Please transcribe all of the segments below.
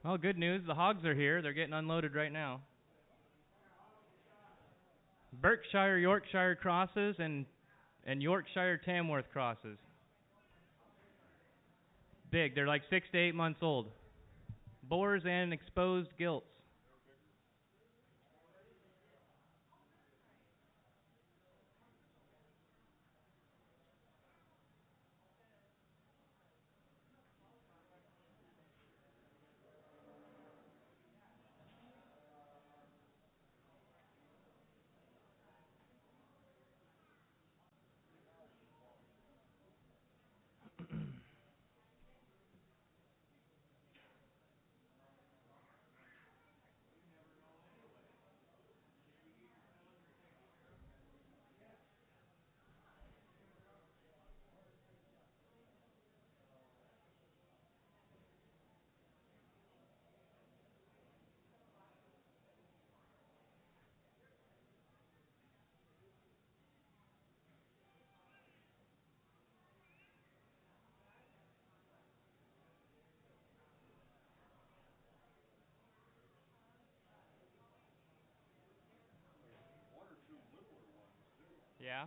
Well, good news. The hogs are here. They're getting unloaded right now. Berkshire Yorkshire crosses and Yorkshire Tamworth crosses. Big. They're like 6 to 8 months old. Boars and exposed gilts. Yeah.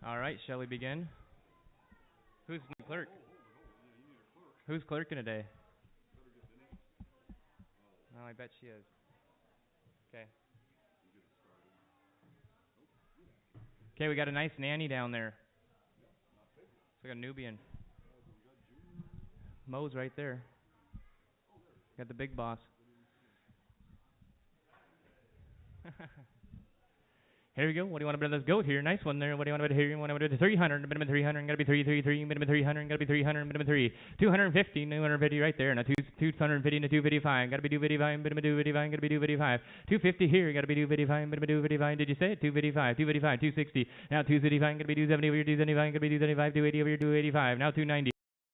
All right. Shall we begin? Who's the clerk? Who's clerking today? Oh, I bet she is. Okay. Okay, we got a nice nanny down there. It's like a Nubian. Mo's right there. Got the big boss. Here we go. What do you want to bet? Let's go here. Nice one there. What do you want to bet here? You want to bet 300, minimum 300, gotta be 333, minimum 300, gotta be 300, minimum 3. 250, 250 right there. Now 250 to 255, gotta be 255, minimum 255, gotta be 255. 250 here, gotta be 255, minimum 255. Did you say it? 255, 255, 260. Now 255, gotta be 270 over here, 275, gotta be 275, 280 over here, 285. Now 290.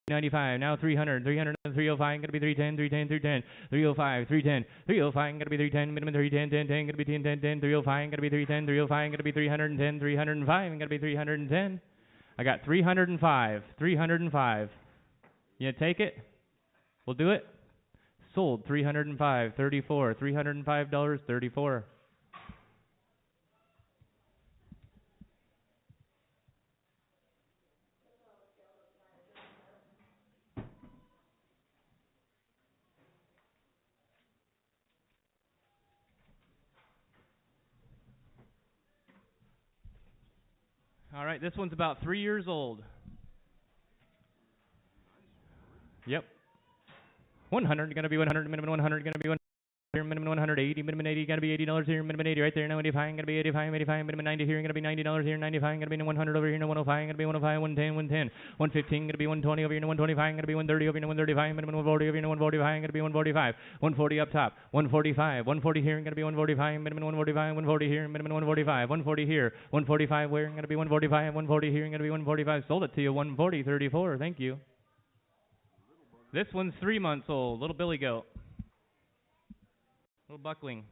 95, now 300, 300, 305, gonna be 310, 310, 310, 305, 310, 305, gonna be 310, minimum 310, 10, 10, gonna be 10, 10, 10, 305, gonna be 310, 305, gonna be 310, 305, gonna be 310. I got 305, 305. You take it? We'll do it? Sold 305, 34, $305.34. All right, this one's about 3 years old. Yep. 100, gonna be 100, minimum 100, gonna be 100. Here, minimum 180, minimum 80, gotta be $80 here, minimum 80 right there, now 85, gonna be 85, 85, minimum 90 here, gonna be $90 here, 95, gonna be 100 over here, no 105, gonna be 105, 110, 110, 115, gonna be 120 over here, no 125, gonna be 130 over here, no 135, minimum 140 over here, no 145, gonna be 145, 140 up top, 145, 140 here, gonna be 145, minimum 145, 140 here, minimum 145, 140 here, 145 where, gonna be 145, 140 here, gonna be 145, sold it to you, 140, 34, thank you. This one's 3 months old, little billy goat. Little buckling.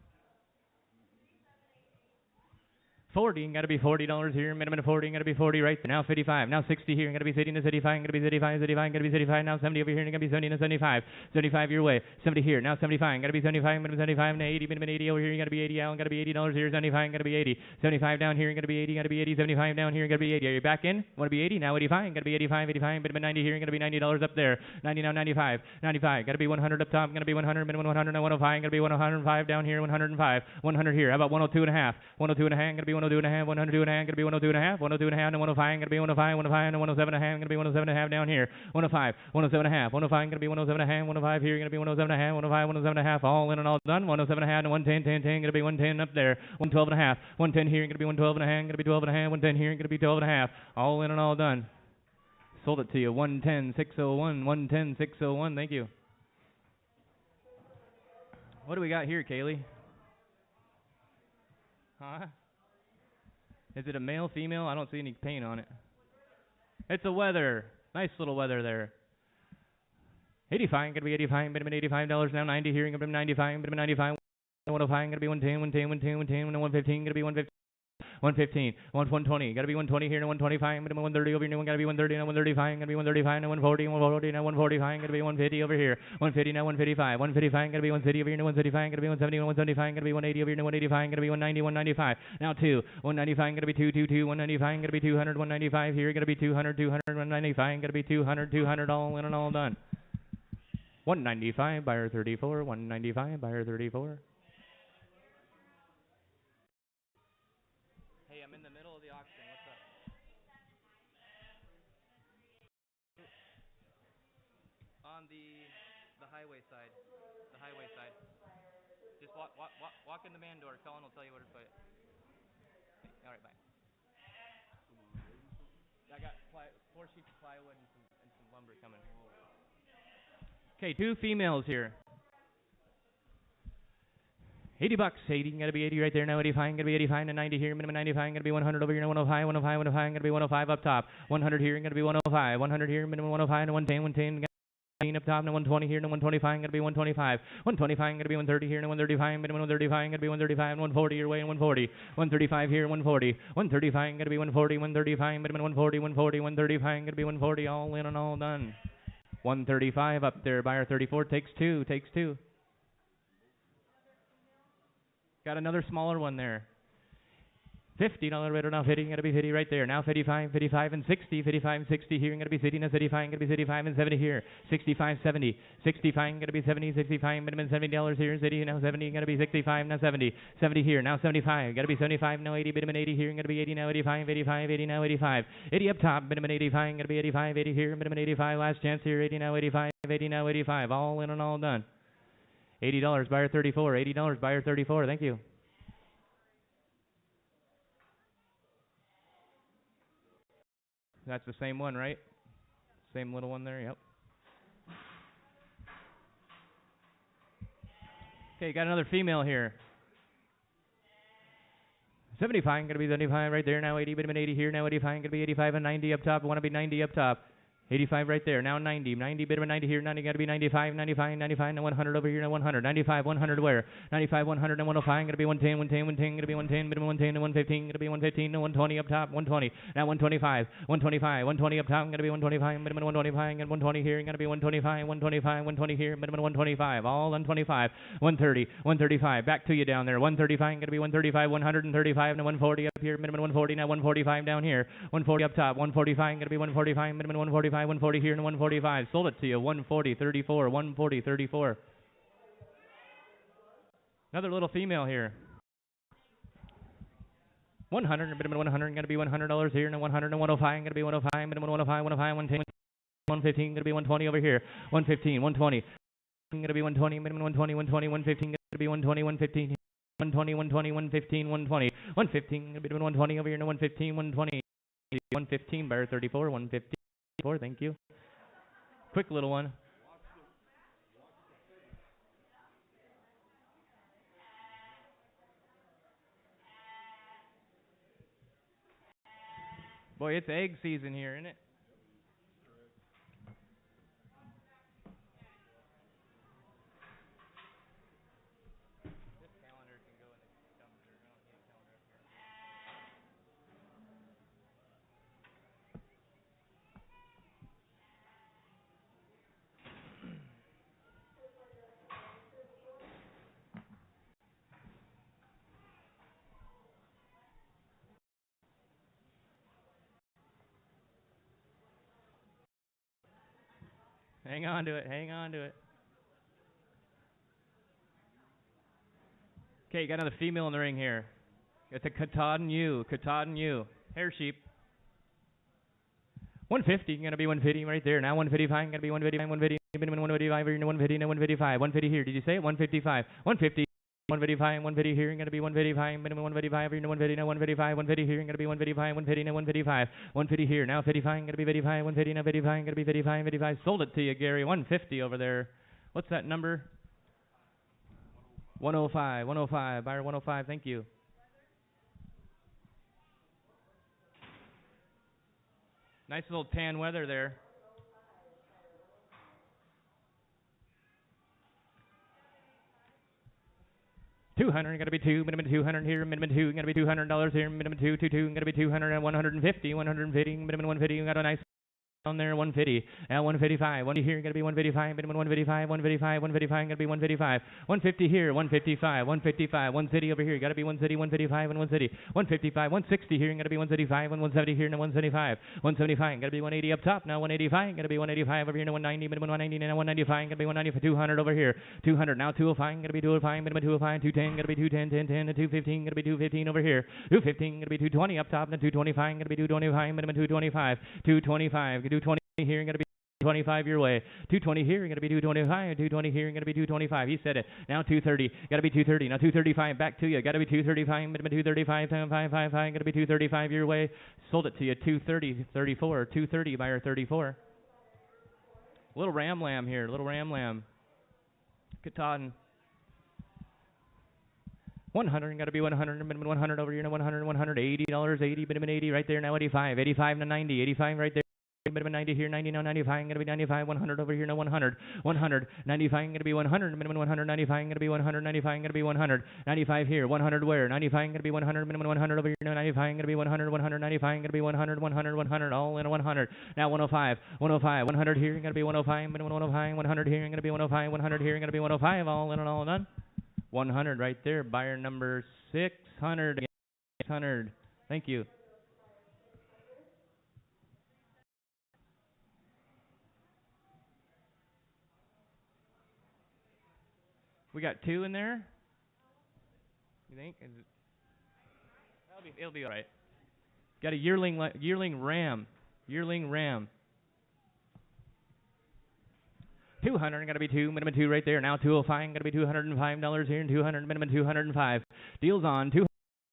40, gotta be $40 here, minimum 40, gotta be 40 right there. Now 55, now 60 here, gotta be 60 to 75, gotta be 75, 75, gotta be 75, now 70 over here, gotta be 70 to 75, 75 your way, 70 here, now 75, gotta be 75, minimum 75, now 80, minimum 80 over here, gotta be 80 out, gotta be $80 here, 75, gotta be 80, 75 down here, gotta be 80, gotta be 80, 75 down here, gotta be 80. Are you back in? Wanna be 80? Now 85, gotta be 85, 85, minimum 90 here, gotta be $90 up there, 90 now 95, 95, gotta be 100 up top, gotta be 100, minimum 100, now 105, gotta be 105 down here, 105, 100 here, how about 102 and a half, 102 and a half, gotta be 102 and a half, 102 and a half, gonna be 102 and a half, 102 and a half, and 105, gonna be 105, 105, and 107 and a half, gonna be 107 and a half down here, 105, 107 and a half, 105, gonna be 107 and a half, 105 here, gonna be 107 and a half, 105, 107 and a half, all in and all done, 107 and a half, and 110, 10, 10, gonna be 110 up there, 112 and a half, 110 here, gonna be 112 and a half, gonna be 12 and a half, 110 here, gonna be 12 and a half, all in and all done. Sold it to you, 110, 601, 110, 601, thank you. What do we got here, Kaylee? Huh? Is it a male, female? I don't see any paint on it. It's a weather. Nice little weather there. 85, gonna be 85, minimum $85 now, 90 here, gonna be 95, minimum 95, 105, gonna be 110, 110, 110, 110, 115, gonna be 115. 115, 120, gotta be 120 here, no 125, minimum 130 over here, no gotta be 130, no 135, gotta be 135, no 140, 140, no 145, gotta be 150 over here, 150, no 155, 155, gotta be 150 over here, no 135, gotta be 170, 175, gotta be 180 over here, no 185, gotta be 190, 195, now 2, 195, gotta be 222, 195, gotta be 200, 195 here, gotta be 200, 200, 195, gotta be 200, 200, all in and all done. 195, buyer 34, 195, buyer 34. On the highway side. The highway side. Just walk in the man door. Colin will tell you where to put it. All right, bye. I got 4 sheets of plywood and some lumber coming. Okay, 2 females here. $80, 80, gotta be 80 right there, now 85, gotta be 85, and 90 here, minimum 95, gotta be 100 over here, 105, 105, 105, gotta be 105 up top, 100 here, gotta be 105, 100 here, minimum 105, and 110, 110, up top, no 120 here, no 125, gonna be 125, 125, gonna be 130 here, no 135, minimum 135, gonna be 135, and 140 your way, and 140, 135 here, 140, 135, gonna be 140, 135, minimum 140, 140, 135, gonna be 140, all in and all done. 135 up there, buyer 34, takes 2, takes 2. Got another smaller one there. $50 right now, 50, gonna be 50 right there. Now 55, 55 and 60, 55 and 60 here, gonna be 60, now 75, gonna be 65 and 70 here. 65, 70, 65, gonna be 70, 65, minimum $70 here, 60, now 70, gonna be 65, now 70, 70 here, now 75, gotta be 75, now 80, minimum 80 here, gonna be 80, now 85, 85, 80, now 85, 80 up top, minimum 85, gonna be 85, 80 here, minimum 85, last chance here, 80, now 85, 80, now 85, all in and all done. $80, buyer 34, $80, buyer 34, thank you. That's the same one, right? Same little one there, yep. Okay, got another female here. 75, gonna be 75 right there, now 80, minimum 80 here, now 85, gonna be 85 and 90 up top, wanna be 90 up top. 85 right there, now 90, 90, bit of a 90 here, 90, gotta be 95, 95, 95, now 100 over here, now 100, 95, 100 where? 95, 100, and 105, gonna be 110, 110, 110, gonna be 110, bit of 110, and 115, gonna be 115, and 120 up top, 120, now 125, 125, 120 up top, gonna be 125, minimum 125, and 120 here, gonna be 125, 125, 120 here, minimum 125, all on 25, 130, 135, back to you down there, 135, gonna be 135, 135, and 140 up here, minimum 140, now 145 down here, 140 up top, 145, gonna be 145, minimum 145, 140 here and 145. Sold it to you. 140, 34, 140, 34. Another little female here. 100, minimum 100, gonna be $100 here, and 100 and 105, gonna be 105, minimum 105, 105, 110, 115, gonna be 120 over here, 115, 120, gonna be 120, minimum 120, 120, 115, gonna be 120, 115, 120, 120, 115, 120, 115, gonna be 120 over here, and 115, 120, 115, buyer 34, 154, thank you. Quick little one. Boy, it's egg season here, isn't it? Hang on to it, hang on to it. Okay, got another female in the ring here. It's a Katahdin ewe, hair sheep. 150, gonna be 150 right there. Now 155, gonna be 155, 150, minimum 155, 150, now 155, 150 here. Did you say it? 155, 150, 155, 150 here, gonna be 155, minimum 155, 150, now 155, 150 here, gonna be 155, 150, now 155, 150 here, now 55, gonna be 55, 150, now 55, gonna be 55, 55. Sold it to you, Gary. 150 over there. What's that number? 105, 105, buyer 105. Thank you. Nice little tan weather there. $200, gotta be two, minimum 200 here, minimum two, gotta be $200 here, minimum two, gotta be 200 and 150, 150, minimum 150. You got a nice on there, 150, now 155, 1 here, gonna be 155, minimum 155, 155, 155, gonna be 155, 150 here, 155, 155, 1 city over here, gotta be 1 city, 155, and 1 city, 155, 160 here, gonna be 175, and 170 here, now 175, 175, gotta be 180 up top, now 185, gotta be 185 over here, now 190, minimum 190, now 195, gonna be 190 for 200 over here, 200, now 205, gonna be 205, minimum 205, 210, gonna be 210, 10, 10, and 215, gonna be 215 over here, 215, gonna be 220 up top, and 225, gonna be 225, minimum 225, 225, 220 here, gonna be 25 your way. 220 here, you're going to be 225. 220 here, you're going to be 225. He said it. Now 230. Got to be 230. Now 235 back to you. Got to be 235. Minimum 235. 555. Got to be 235 your way. Sold it to you. 230. 34. 230 buyer 34. Little ram lamb here. Little ram lamb. Katahdin. 100, got to be 100, minimum 100 over here, now 100, $180, 80, minimum 80 right there, now 85, 85 to 90, 85 right there. Minimum 90 here, 90, now 95, gonna be 95, 100 over here, now 100, 100, 95, gonna be 100, minimum 100, 95, gonna be 100, 95, gonna be 100, 95 here, 100 where, 95, gonna be 100, minimum 100 over here, now 95, gonna be 100, 100, 95, gonna be 100, 100, 100, all in a 100, now 105, 105, 100 here, gonna be 105, minimum 105, 100 here, gonna be 105, 100 here, gonna be 105, all in and all done, 100 right there, buyer number 600, 600, thank you. We got 2 in there. You think? It'll be all right. Got a yearling ram. 200, gotta be 2, minimum 2 right there. Now 205, gotta be $205 here, and 200, minimum 205. Deals on 200.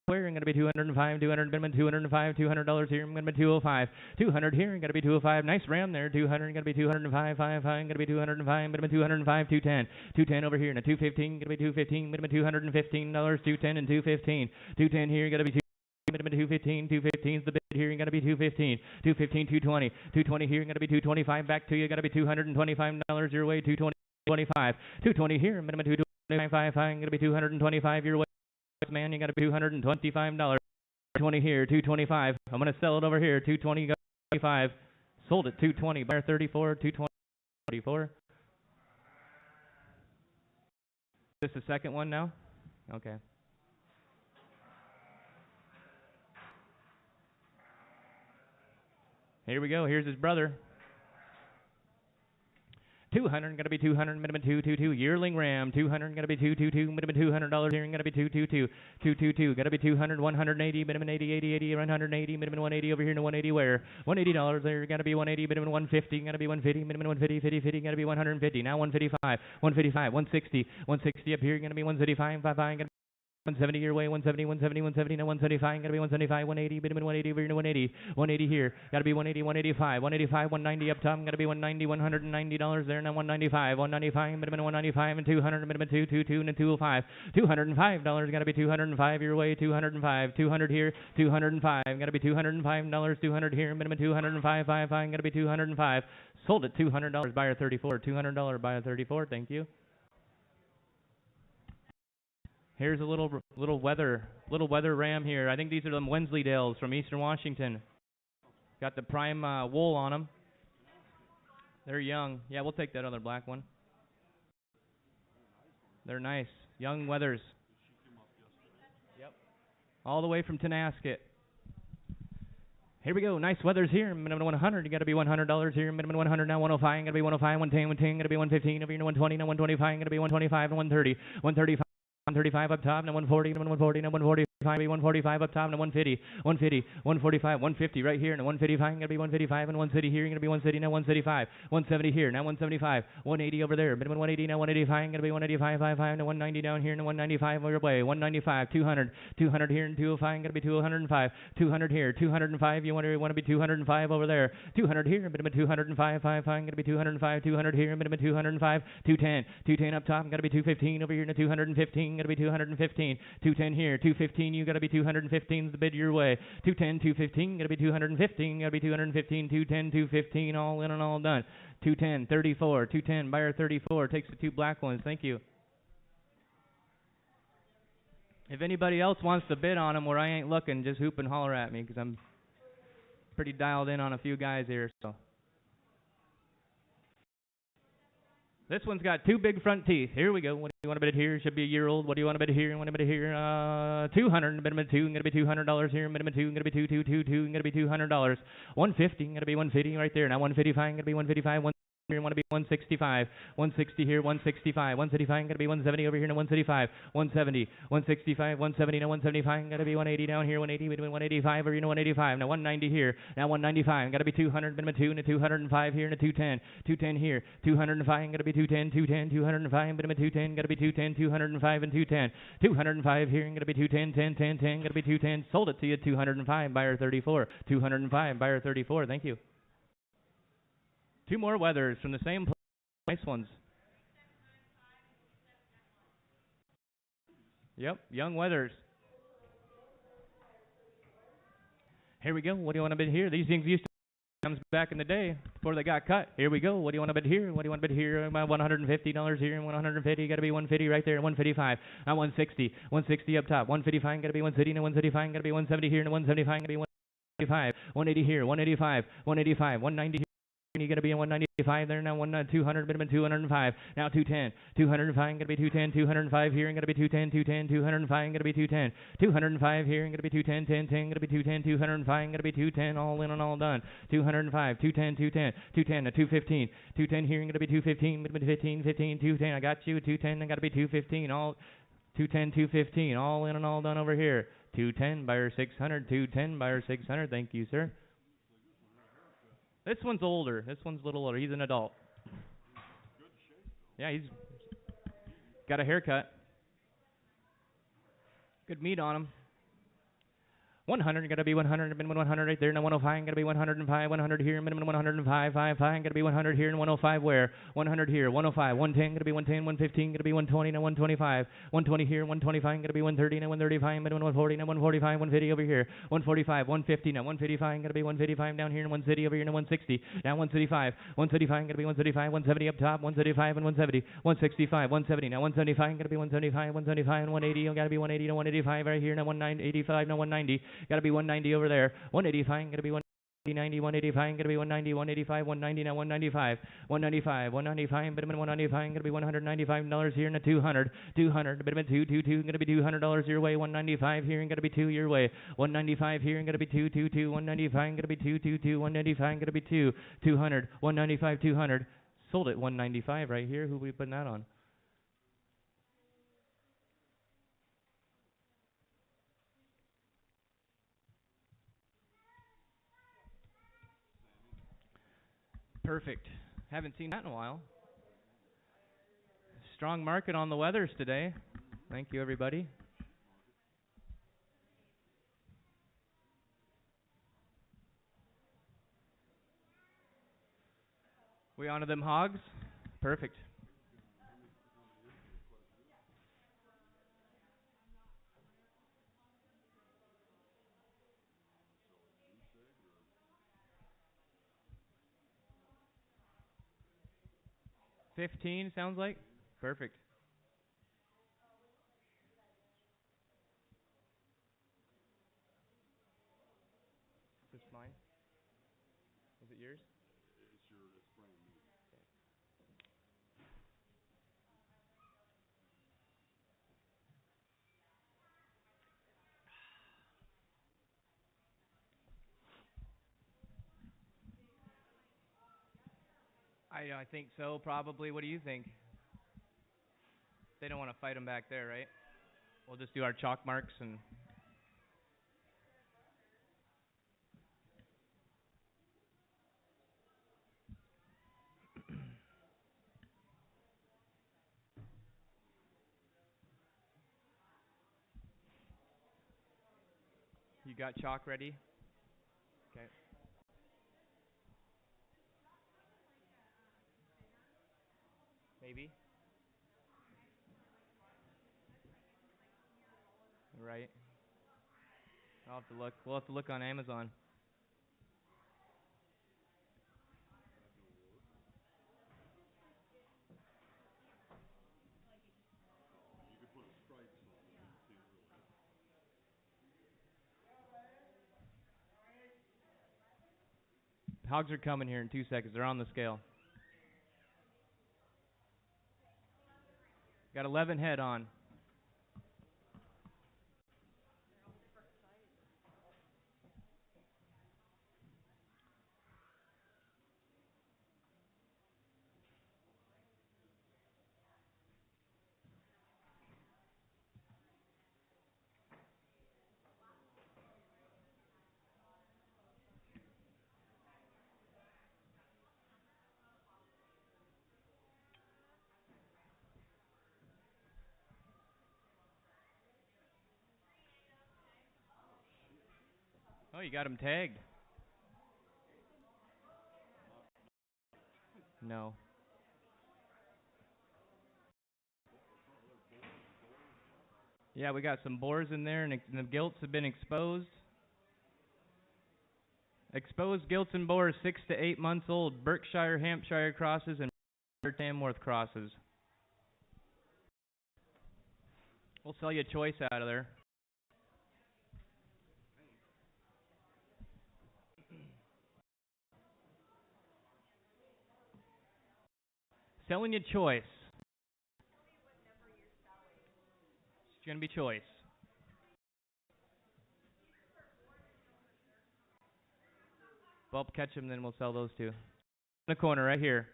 Where I'm gonna be 205, 200, minimum 205, $200 here, I'm gonna be 205, 200 here, gonna be 205, nice ram there, 200, gonna be 205, 5, gonna be 205, minimum 205, 210, 210 over here, and a 215, gonna be 215, minimum $215, 210 and 215, 210 here, gotta be 2, minimum 215, 215 is the bid here, you gotta be 215, 215, 220, 220 here, gonna be 225, back to you, gotta be $225 your way, 225, 220 here, minimum 225, gonna be 225 your way. Man, you got to be $225. 20 here, 225. I'm gonna sell it over here, 225. Sold it 220. Buyer 34, 224. Is this the second one now? Okay. Here we go. Here's his brother. 200, gotta be 200, minimum 222. Yearling ram, 200, gotta be 222, minimum $200 here, and gotta be 222, 222, gotta be 200, 180, minimum 80, 80, 80, 180, minimum 180 over here, no 180 where? $180 there, gotta be 180, minimum 150, gotta be 150, minimum 150, 50, 50, gotta be 150. Now 155, 155, 160, 160 up here, gonna be 175, 55, gotta 170 your way, 170, 170, 170, now 175, gotta be 175, 180, minimum 180 over here to 180, 180 here, gotta be 180, 185, 185, 190 up top, gotta be 190, $190 there, now 195, 195, minimum 195, and 200, minimum 222, and 205, $205, gotta be 205 your way, 205, 200 here, 205, gotta be $205, 200 here, minimum 205, 55, gotta be 205, sold at $200, buyer 34, $200 buyer 34, thank you. Here's a little weather ram here. I think these are the Wensleydales from Eastern Washington. Got the prime wool on them. They're young. Yeah, we'll take that other black one. They're nice. Young Weathers. Yep. All the way from Tenasket. Here we go. Nice Weathers here. Minimum 100. You got to be $100 here. Minimum 100 now. 105. Got to be 105. 110. 110. Got to be 115. Over here to 120. Now 125. Got to be 125 and 130. 135. 135 up top, now 140, now 140, now 145, 145 up top, now 150, 150, 145, 150 right here, now 155, gonna be 155, and 130 here, gonna be 130, now 135, 170 here, now 175, 180 over there, minimum 180, now 185, gonna be 185, 55, now 190 down here, now 195 over way, 195, 200, 200 here, and 205, gonna be 205, 200 here, 205, you want to be 205 over there, 200 here, minimum 205, 55, gonna be 205, 200 here, minimum 205, 210, 210 up top, gotta be 215 over here, now 215. Gotta be 215, 210 here, 215, you gotta be 215 the bid your way, 210, 215, gotta be 215, gotta be 215, 210, 215, all in and all done, 210, 34, 210, buyer 34, takes the two black ones, thank you. If anybody else wants to bid on them where I ain't looking, just hoop and holler at me, because I'm pretty dialed in on a few guys here, so. This one's got two big front teeth. Here we go. What do you want to bid here? Should be a year old. What do you want to bid here? Want to bid here? 200. Minimum 2. Gonna be $200 here. Minimum 2. Gonna be 222. Gonna be $200. 150. Gonna be 150 right there. Now 155. Gonna be 155. Here want to be 165, 160 here, 165, 165, going to be 170 over here, now 175, 170, 165, 170, now 175, going to be 180 down here, 180, between 185 over here, 185, now 190 here, now 195, got to be 200, minimum 2, and a 205 here, and a 210, 210 here, 205, got to be 210, 210, 205, minimum 210, got to be 210, 205, and 210, 205 here, and got to be 210, 10, 10, 10, got to be 210, sold it to you, 205, buyer 34, 205, buyer 34, thank you. Two more Weathers from the same place. Nice ones. Yep, young Weathers. Here we go. What do you want to bid here? These things used to be back in the day before they got cut. Here we go. What do you want to bid here? What do you want to bid here? About $150 here and 150. Got to be 150 right there. 155. Now 160. 160 up top. 155. Got to be 160. Now 175. Got to be 170 here and 175. Got to be 185. 180 here. 185. 185. 190 here. You're going to be in 195 there, now 200, minimum 205, now 210, 205, going to be 210, 205 here, and going to be 210, 210, 205, going to be 210, 205 here, and going to be 210, 10, 10, going to be 210, 205, going to be 210, all in and all done, 205, 210, 210, 210, 215, 210 here, and going to be 215, minimum 15, 15, 210, I got you, 210, and got to be 215, all 210, 215, all in and all done over here, 210, buyer 600, 210, buyer 600, thank you, sir. This one's older. This one's a little older. He's an adult. Yeah, he's got a haircut. Good meat on him. 100, got to be 100, minimum 100 right there, now 105, got to be 105, 100 here, minimum 105, 55, got to be 100 here, and 105 where? 100 here, 105, 110, got to be 110, 115, got to be 120, now 125, 120 here, 125, got to be 130, now 135, minimum 140, now 145, 150 over here, 145, 150, now 155, got to be 155 down here, and 160 over here, now 160, now 135, 135, got to be 135, 170 up top, 135 and 170, 165, 170, now 175, got to be 175, 175 and 180, got to be 180, now 185 right here, now 185, now 190. Got to be 190 over there. 185, got to be 190, 185, got to be 190, 185, 190, now 195, 195, 195, minimum 195, got to be $195 here, and a 200, 200, minimum 222, got to be $200 your way, 195 here, and got to be 2 your way, 195 here, and got to be 222, 195, got to be 222, 195, got to be 2, 200, 195, 200. Sold at 195 right here. Who we putting that on? Perfect. Haven't seen that in a while. Strong market on the weathers today. Thank you, everybody. We onto them hogs? Perfect. $15 sounds like? Perfect. Is this mine? Is it yours? I think so, probably. What do you think? They don't want to fight them back there, right? We'll just do our chalk marks and... You got chalk ready? Okay. Maybe. Right. I'll have to look. We'll have to look on Amazon. Hogs are coming here in 2 seconds. They're on the scale. Got 11 head on. Oh, you got them tagged. No. Yeah, we got some boars in there, and the gilts have been exposed. Exposed gilts and boars, 6 to 8 months old. Berkshire, Hampshire crosses, and Tamworth crosses. We'll sell you a choice out of there. Selling you choice. It's going to be choice. Well, catch them, then we'll sell those two. In the corner right here.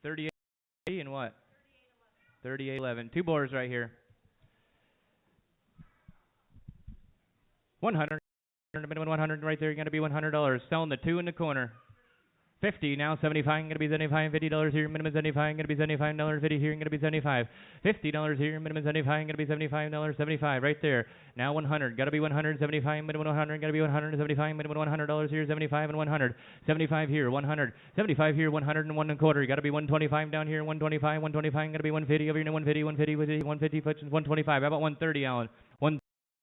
38 and what? 38.11. Two boars right here. 100. Minimum 100 right there. You're going to be $100. Selling the two in the corner. 50 now, 75, going to be 75, $50 here, minimum 75, going to be $75, 50 here, going to be 75, $50 here, minimum 75, going to be $75, 75 right there. Now 100, got to be 100, 75, minimum 100, got to be 175, minimum $100 here, 75 and 100, 75 here, 100, 75 here, 100 and 1 1/4, got to be 125 down here, 125, 125, got to be 150 over here, 150, 150, 150, 125, how about 130, Alan?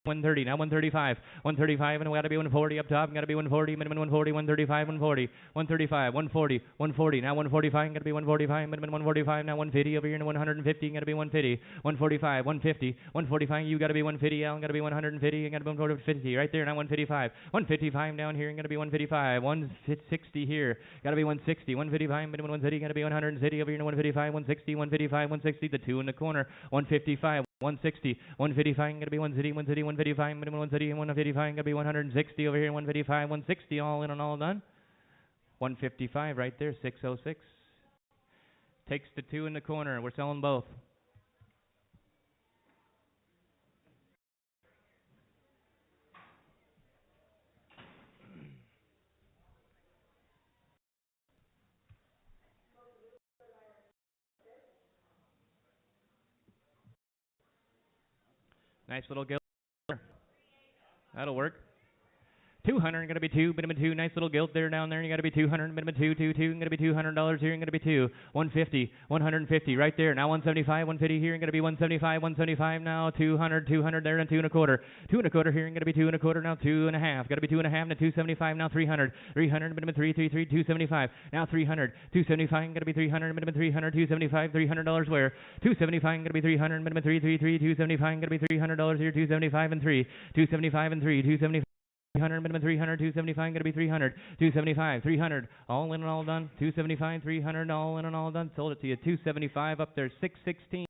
130, now 135, 135, and we got to be 140 up top, got to be 140, minimum 140, 135, 140, 135, 140, 140, now 145, got to be 145, minimum 145, now 150 over here, and 150, got to be 150, 145, 150, 145, you got to be 150, Alan, got to be 150, got to be 150, right there, now 155, 155 down here, and got to be 155, 160 here, got to be 160, 155, minimum 130, got to be 160 over here, 155, 160, 155, 160, the two in the corner, 155, 160, 155, gonna be 150, 155, minimum 130, 155, gonna be 160 over here, 155, 160, all in and all done. 155 right there, 606. Takes the 2 in the corner. We're selling both. Nice little gilt. That'll work. 200, gonna be 2, minimum 2, nice little gilt there down there, you gotta be 200, minimum 2, gonna be $200 here, gonna be 2, 150, 150, right there, now 175, 150 here, gonna be 175, 175 now, 200, 200 there, and 2 and a quarter here, gonna be 2 and a quarter, now 2 and a half, gotta be 2 and a half, now 275, now 300, 300, minimum 333, 275, now 300, 275, gonna be 300, minimum 300, 275, $300 where, 275, gonna be 300, minimum 333, 275, gonna be $300 here, 275 and 3, 275 and 3, 275. 300, minimum 300, 275, gonna be 300, 275, 300, all in and all done, 275, 300, all in and all done, sold it to you, 275 up there, 616.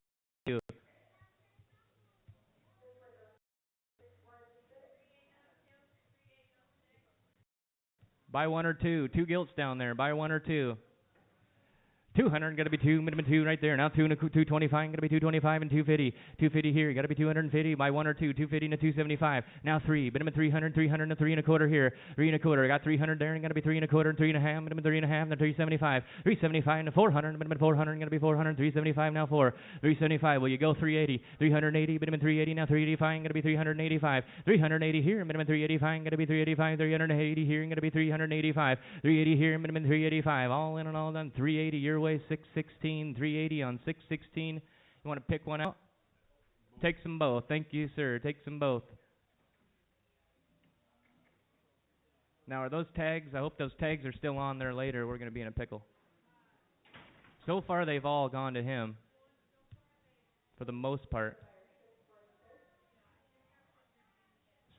Buy 1 or 2, 2 gilts down there, buy 1 or 2. 200, gotta be 2, minimum 2 right there. Now 225, gotta be 225 and 250. 250 here, gotta be 250. Buy 1 or 2, 250 and 275. Now 3, minimum 300, 300 and 3 and a quarter here. 3 and a quarter, I got 300 there, and gotta be 3 and a quarter and 3 and a half, minimum 3 and a half, and 375. 375 and 400, minimum 400, gonna be 400, 375 now 4. 375, will you go 380? 380, minimum 380, now 385, gonna be 385. 380 here, minimum 385, gonna be 385. 380 here, gonna be 385. 380 here, minimum 385. All in and all done, 380 your way, 616, 380 on 616. You want to pick one out? Take them both. Thank you, sir. Take them both. Now, are those tags? I hope those tags are still on there later. We're going to be in a pickle. So far, they've all gone to him for the most part.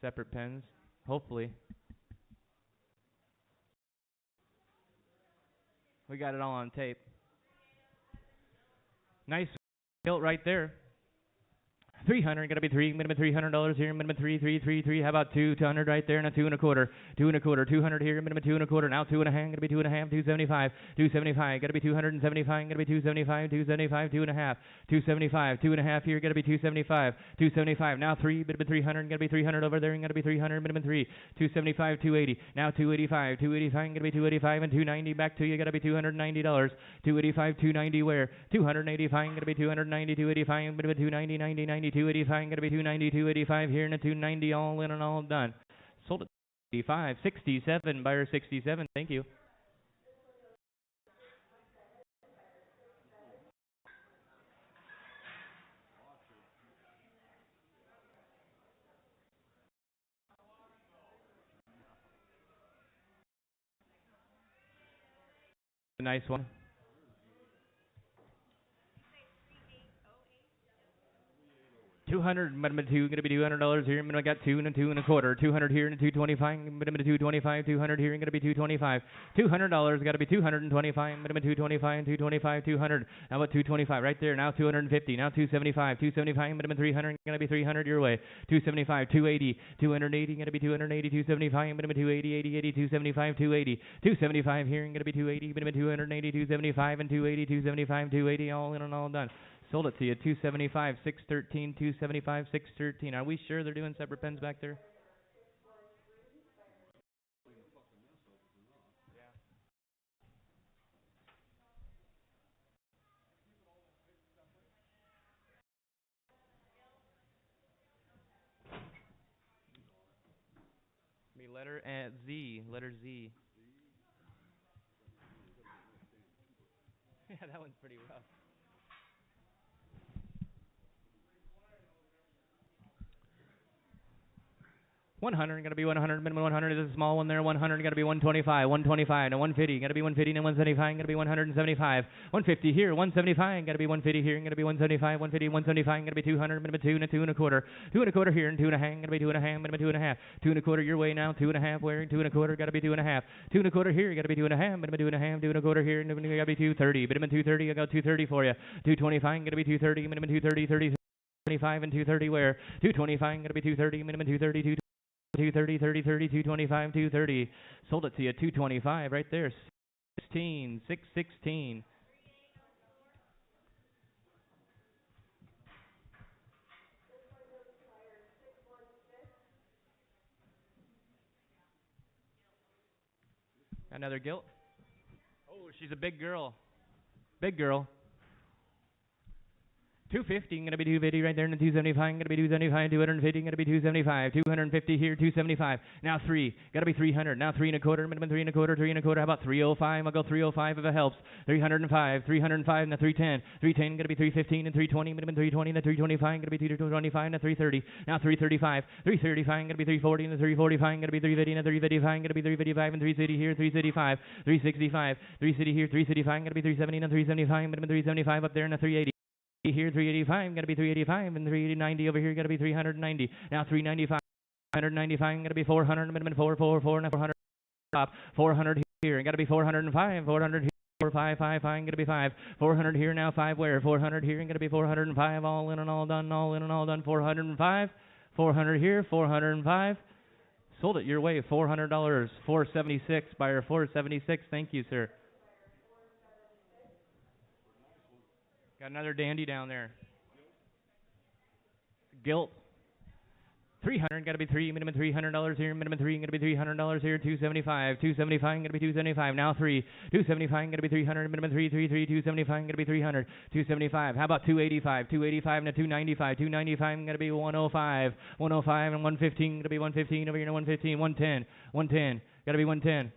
Separate pens, hopefully. We got it all on tape. Nice gilt right there. 300, gotta be 3, minimum $300 here, minimum 3. How about 200 right there, and a 2 and a quarter, 2 and a quarter, 200 here, minimum 2 and a quarter, now 2 and a half, gonna be 2 and a half, 275, 275, gotta be 275, gotta be 275, 275, 2 and a half, 275, 2 and a half here, gotta be 275, 275, now 3, minimum 300, gotta be 300 over there, and gotta be 300, minimum 3, 275, 280, now 285, 285, gonna be 285, and 290 back to you, gotta be $290, 285, 290 where, 285, gonna be 290, 285, minimum 290, 90, 90, 285, gonna be 290, 285 here, and a 290 all in and all done. Sold it 65, 67, buyer 67, thank you. A nice one. 200, minimum 2, gonna be $200 here, minimum I got 2 and a 2 and a quarter, 200 here and a 225, minimum 225, 200 here and gonna be 225, $200, gotta be 225, minimum 225, 225, 200, how about 225 right there, now 250, now 275, 275, minimum 300, gonna be 300 your way, 275, 280, 280, gonna be 280, 275, minimum 280, 80, 80, 275, 280, 275 here and gonna be 280, minimum 280, 275 and 280, 275, 280, all in and all done. Sold it to you, 275, 613, 275, 613. Are we sure they're doing separate pens back there? Be letter Z, letter Z. Yeah, that one's pretty rough. 100, gonna be 100, minimum 100 is a small one there, 100, gonna be 125, 125, and 150, gonna be 150, and 175, gonna be 175, 150 here, 175, gonna be 150 here, gonna be 175, 150, 175, gonna be 200, minimum 2 and a 2 and a quarter, 2 and a quarter here, and 2 and a half, gonna be 2 and a half, minimum 2 and a half, 2 and a quarter your way now, 2 and a half wearing, 2 and a quarter, gotta be 2 and a half, 2 and a quarter here, gotta be 2 and a half, minimum 2 and a half, 2 and a quarter here, and gotta be 230, minimum 230, I got 230 for you, 225, gonna be 230, minimum 230, 30, 25, and 230 where, 225, gonna be 230, minimum 230, 230, 30, 30, 225, 230. Sold it to you, 225 right there. 616, 616. Another gilt. Oh, she's a big girl. Big girl. 250, gonna be 250 right there, and 275, gonna be 275, 250, gonna be 275, 250 here, 275. Now 3, gotta be 300. Now 3 and a quarter, minimum 3 and a quarter, 3 and a quarter. How about 305? I'll go 305 if it helps. 305, 305, now 310, 310, gonna be 315 and 320, minimum 320, and 325, gonna be 225, and 330. Now 335, 335, gonna be 340, and 345, gonna be 350, and 355, gonna be 355, and 360 here, 365, 365, 360 here, 365, gonna be 370, and 375, minimum 375 up there, and 380. Here 385, gotta be 385, and 390 over here, gotta be 390. Now 395, 195, gotta be 400, minimum 444, and 400 top. 400 here, gotta be 405, 400 here. 455, gonna be 5. 400 here now, 5 where? 400 here, and gonna be 405. All in and all done, all in and all done. 405, 400 here, 405. Sold it your way, $400, 476. Buyer 476. Thank you, sir. Got another dandy down there. Gilt. 300, gotta be 3, minimum $300 here, minimum 3, gonna be $300 here, 275, 275, gonna be 275, now 3, 275, gonna be 300, minimum 3, 275, gonna be 300, 275, how about 285, 285 and 295, 295, gonna be 105, 105 and 115, gonna be 115 over here, 115, 110, 110, gotta be 110,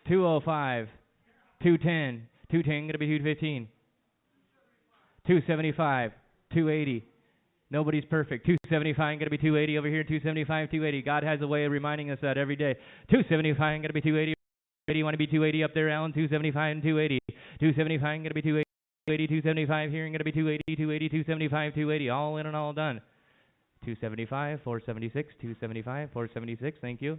205, 210, 210, gonna be 215, 275, 280. Nobody's perfect. 275, gonna be 280 over here. 275, 280. God has a way of reminding us that every day. 275, gonna be 280. You want to be 280 up there, Alan? 275 and 280. 275, gonna be 280. 275 here, and gonna be 280. 280, 275, 280. All in and all done. 275, 476. 275, 476. Thank you.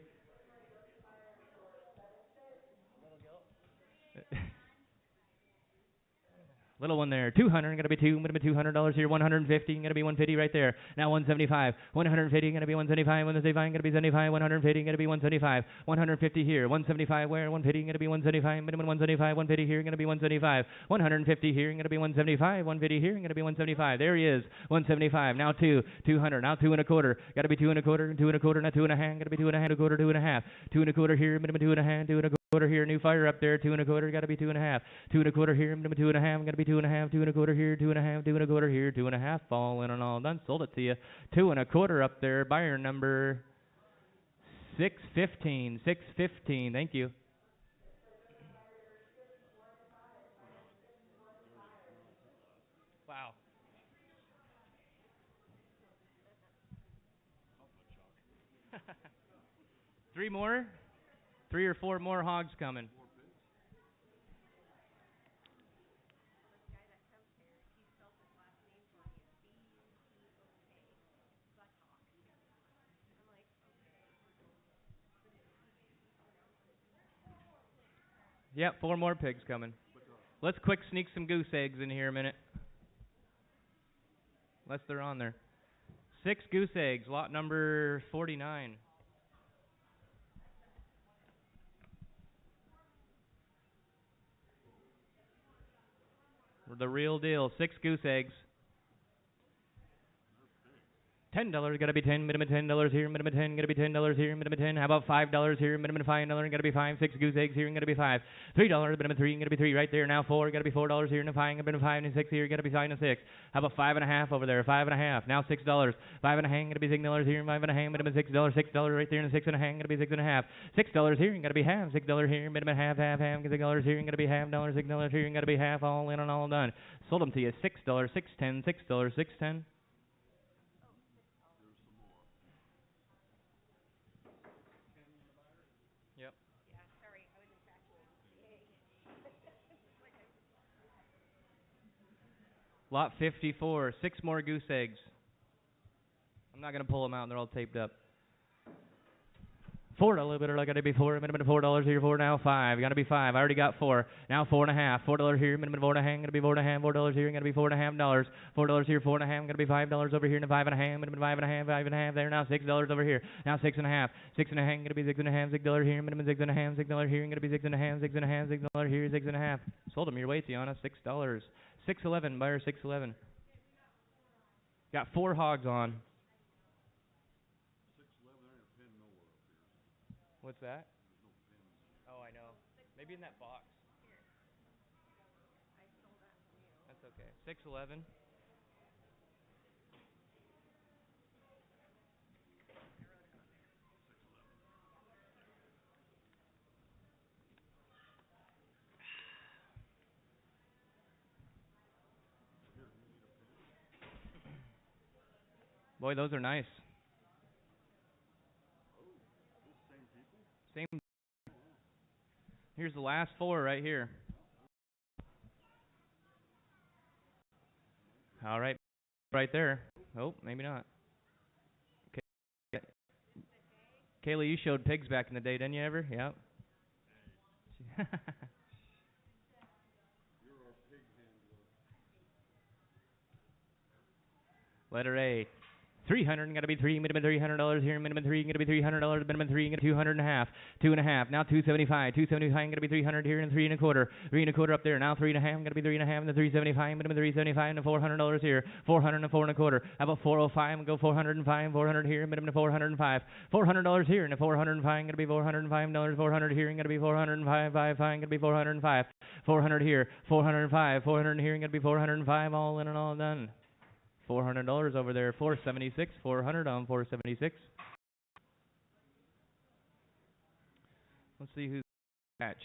Little one there, 200, gonna be $200 here, 150, gonna be 150 right there. Now 175, 150, gonna be 175, 175, gonna be 75, 150, gonna be 175, 150 here, 175 where, 150, gonna be 175, minimum 175, 150 here, gonna be 175, 150 here, gonna be 175, 150 here, gonna be 175. There he is, 175. Now 200. Now 2 and a quarter, gotta be 2 and a quarter, 2 and a quarter, now 2 and a half, gotta be 2 and a half, 2 and a quarter, 2 and a half, 2 and a quarter here, minimum 2 and a half, 2 and a quarter here, new fire up there, 2 and a quarter, gotta be 2 and a half, 2 and a quarter here, minimum 2 and a half, gotta be 2 and a half, 2 and a quarter here, 2 and a half, 2 and a quarter here, 2 and a half, all in and all done, sold it to you, 2 and a quarter up there, buyer number 615, 615, thank you. Wow. Three more? 3 or 4 more hogs coming. Yep, 4 more pigs coming. Let's quick sneak some goose eggs in here a minute. Unless they're on there. 6 goose eggs, lot number 49. The real deal, 6 goose eggs. $10, gotta be 10, minimum $10 here, minimum 10, gotta be $10 here, minimum 10. How about $5 here, minimum $5, gotta be 5, 6 goose eggs here, gotta be 5. $3, minimum 3, gotta be 3 right there. Now 4, gotta be $4 here, and 5, minimum 5 and 6 here, gotta be 5 and 6. How about 5.5 over there, 5.5. Now $6, 5.5, gotta be $6 here, 5.5, minimum $6, $6 right there, and 6.5, gotta be 6.5. $6 here, gotta be half, $6 here, minimum half, $6 here, gotta be half, $6 here, gotta be half, all in and all done. Sold them to you, $6, $6.10, $6, $6.10. Lot 54, 6 more goose eggs. I'm not going to pull them out, they're all taped up. $4 bidder, gotta be four, minimum $4 here, four now, five, gotta be five, I already got four, now $4.50, $4 here, minimum $4.50, gotta be $4.50, $4 here, gotta be $4.50, $4 here, $4.50, gotta be $5 over here, and $5.50, minimum $5.50, $5.50 there, now $6 over here, now $6.50, $6.50, gonna be $6.50, $6 here, minimum $6.50, $6 here, gonna be $6.50, $6.50, $6 here, $6.50, sold them your way, Tiana, $6, $6.11, buyer $6.11, got four hogs on. What's that? Oh, I know. Maybe in that box. That's okay. 611. Boy, those are nice. Same. Here's the last four right here. All right. Right there. Oh, maybe not. Okay. Kayla, you showed pigs back in the day, didn't you ever? Yep. Letter A. 300, gotta be three, minimum $300 here, minimum three, gonna be $300, minimum three, gonna 2.5, 2.5, now 275, 275, gonna be 300 here and 3.25 up there, now 3.5, gonna be 3.5, and the 375, minimum 375, and $400 here, 400 and 4.25. How about 405 and go 405, 400 here, minimum $405, $400 here, and the 405, gonna be $405, 400 here, and gonna be 405, 5, gonna be 405, 400 here, 405, 400 here, and gonna be 405, all in and all done. $400 over there, 476, 400 on 476. Let's see who's catch.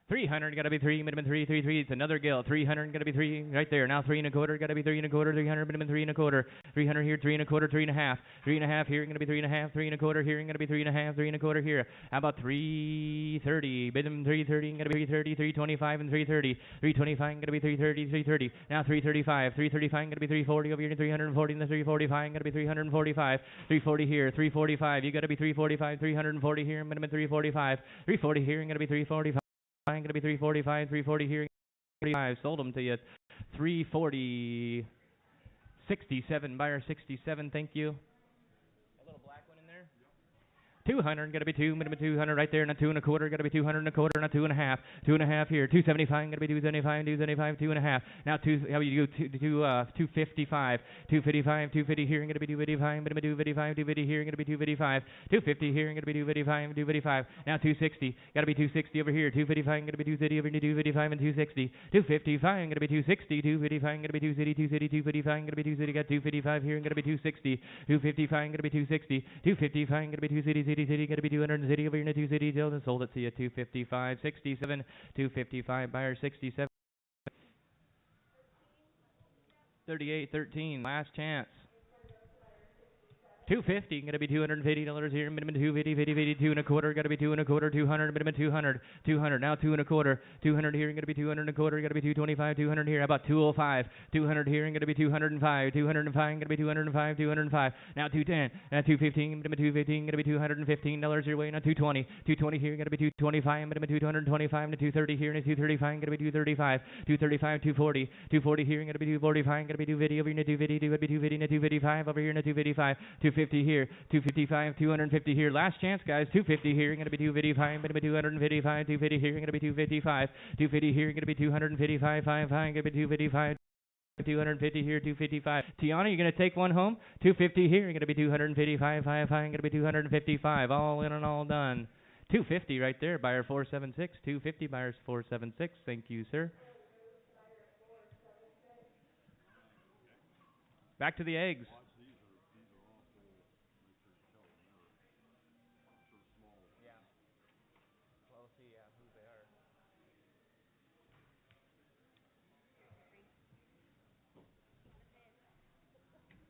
300, gotta be three, minimum three, three, three. It's another gill. 300, gotta be three, right there. Now 3.25, gotta be 3.25, 300, minimum 3.25, 300 here, 3.25, 3.5, 3.5 here, gonna be 3.5, 3.25 here, gonna be 3.5, 3.25 here. How about 330, minimum 330, gonna be 330, 325 and 330, 325, gonna be 330, 330. Now 335, 335, gonna be 340 over here, 340 and the 345, gonna be 345, 340 here, 345. You gotta be 345, 340 here, minimum 345, 340 here, gonna be 345. Going to be 345, 340 here, 45. Sold them to you. 340, 67, buyer 67. Thank you. A little black one in there. 200, gotta be two, minimum 200 right there, and a 2.25, gotta be 2.25, and a 2.5, 2.5 here, 275, gotta be 275, 275, 2.5. Now how you do 255, 255, 250 here, gonna be 255, minimum 255, 250 here, gonna be 255, 250 here, gonna be 255, 255. Now 260, gotta be 260 over here, 255, gonna be 230 over here, 255 and 260, 255, gonna be 260, 255, gonna be 260, 260, 255, gonna be 260, got 255 here, gonna be 260, 255, gonna be 260, 255, gonna be 260. City, gonna be 200 city over here in the 2 city deal and sold it to you 255, 67, 255 buyer 67, 38, 13, last chance. 250, gonna be $250 here, minimum 250, 50, 2.25, gotta be 2.25, 200, minimum 200, 200, now 2.25, 200 here, gonna be 2.25, gotta be 225, 200 here, how about 205, 200 here, gonna be 205, 205, gonna be 205, 205, now 210, now 215, minimum 215, gonna be $215 your way, now 220, 220 here, gonna be 225, minimum 225, to 230 here, and 235, gonna be 235, 235, 240, 240 here, gonna be 245, gonna be 250 over here, 250, 250, 255 over here, 255, 250 here, 255, 250 here. Last chance, guys. 250 here, going to be 255, going to be 255, 250 here, going to be 255, 250 here, going to be 255, 55, going to be 255. 250 here, 255. Tiana, you're going to take one home. 250 here, you're going to be 255, 55, going to be 255. All in and all done. 250 right there, buyer 476. 250, buyers 476. Thank you, sir. Back to the eggs.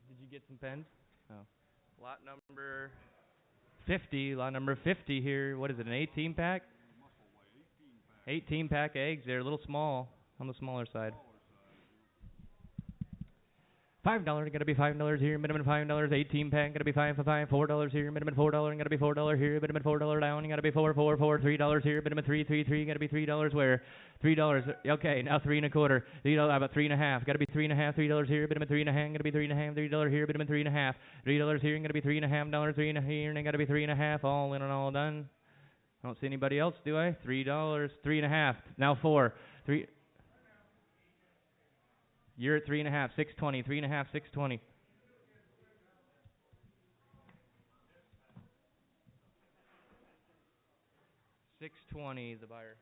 Did you get some pens? Oh. Lot number 50. Lot number 50 here. What is it, an 18 pack? 18 pack eggs. They're a little small, on the smaller side. $5, gotta be $5 here, minimum $5, 18 pack, gotta be five for five, $4 here, minimum $4, gotta be $4 here, minimum $4 down, gotta be $3 here, minimum three, gotta be $3 where? $3, okay, now 3 and a quarter, $3, about 3 and a half, gotta be 3 and a half, $3 here, minimum 3 and a half, gotta be 3 and a half, $3 here, minimum 3 and a half, $3 here, gotta be $3.50, 3 and a half here, and gotta be 3 and a half, all in and all done. I don't see anybody else, do I? $3, 3 and a half, now 4, 3. You're at 3 and a half, 620, 3 and a half, 620. $620, the buyer.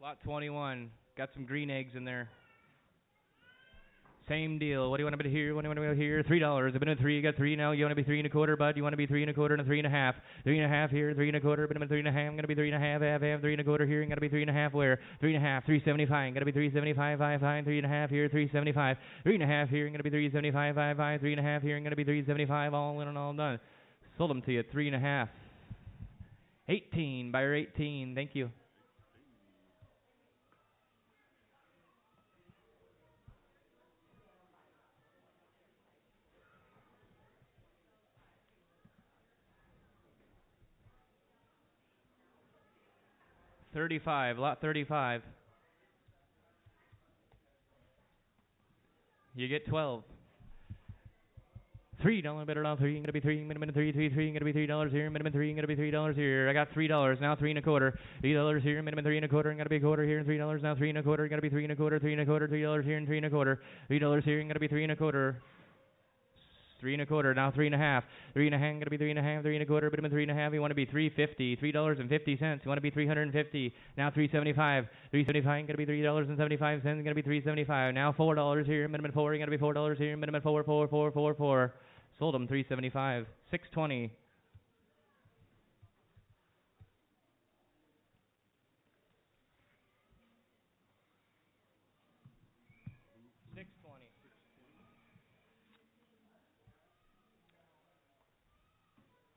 Lot 21, got some green eggs in there. Same deal. What do you want to be here? What do you want to be here? $3. I've been at 3. You got 3 now. You want to be 3 and a quarter, bud? You want to be 3 and a quarter and a 3 and a half. 3 and a half here. 3 and a quarter. Been at 3 and a half. I'm gonna be 3 and a half. Half. 3 and a quarter here. I'm gonna be 3 and a half. Where? 3 and a half. 375. Gotta be 375. 5. 3 and a half here. 375. 3 and a half here. I'm gonna be 375. 5. 3 and a half here. I'm gonna be 375. All in and all done. Sold them to you at 3 and a half. 18. Buyer 18. Thank you. Lot 35. You get 12. $3 better off 3. Gonna be 3. Minimum 3. Gonna be $3 here. Minimum 3. Gonna be $3 here. I got $3 now. 3 and a quarter. $3 here. Minimum 3 and a quarter. Gonna be a quarter here. And $3 now. 3 and a quarter. Gonna be 3 and a quarter. 3 and a quarter. $3 here and 3 and a quarter. $3 here. Gonna be 3 and a quarter. 3 and a quarter, now 3 and a half. 3 and a half, gonna be 3 and a half, 3 and a quarter, minimum 3 and a half. You want to be $3.50, $3.50. You want to be 350. Now 375. 375, gonna be $3.75. Gonna be 375. Now $4 here, minimum 4. Gonna be $4 here, minimum 4. Sold them 375. 620.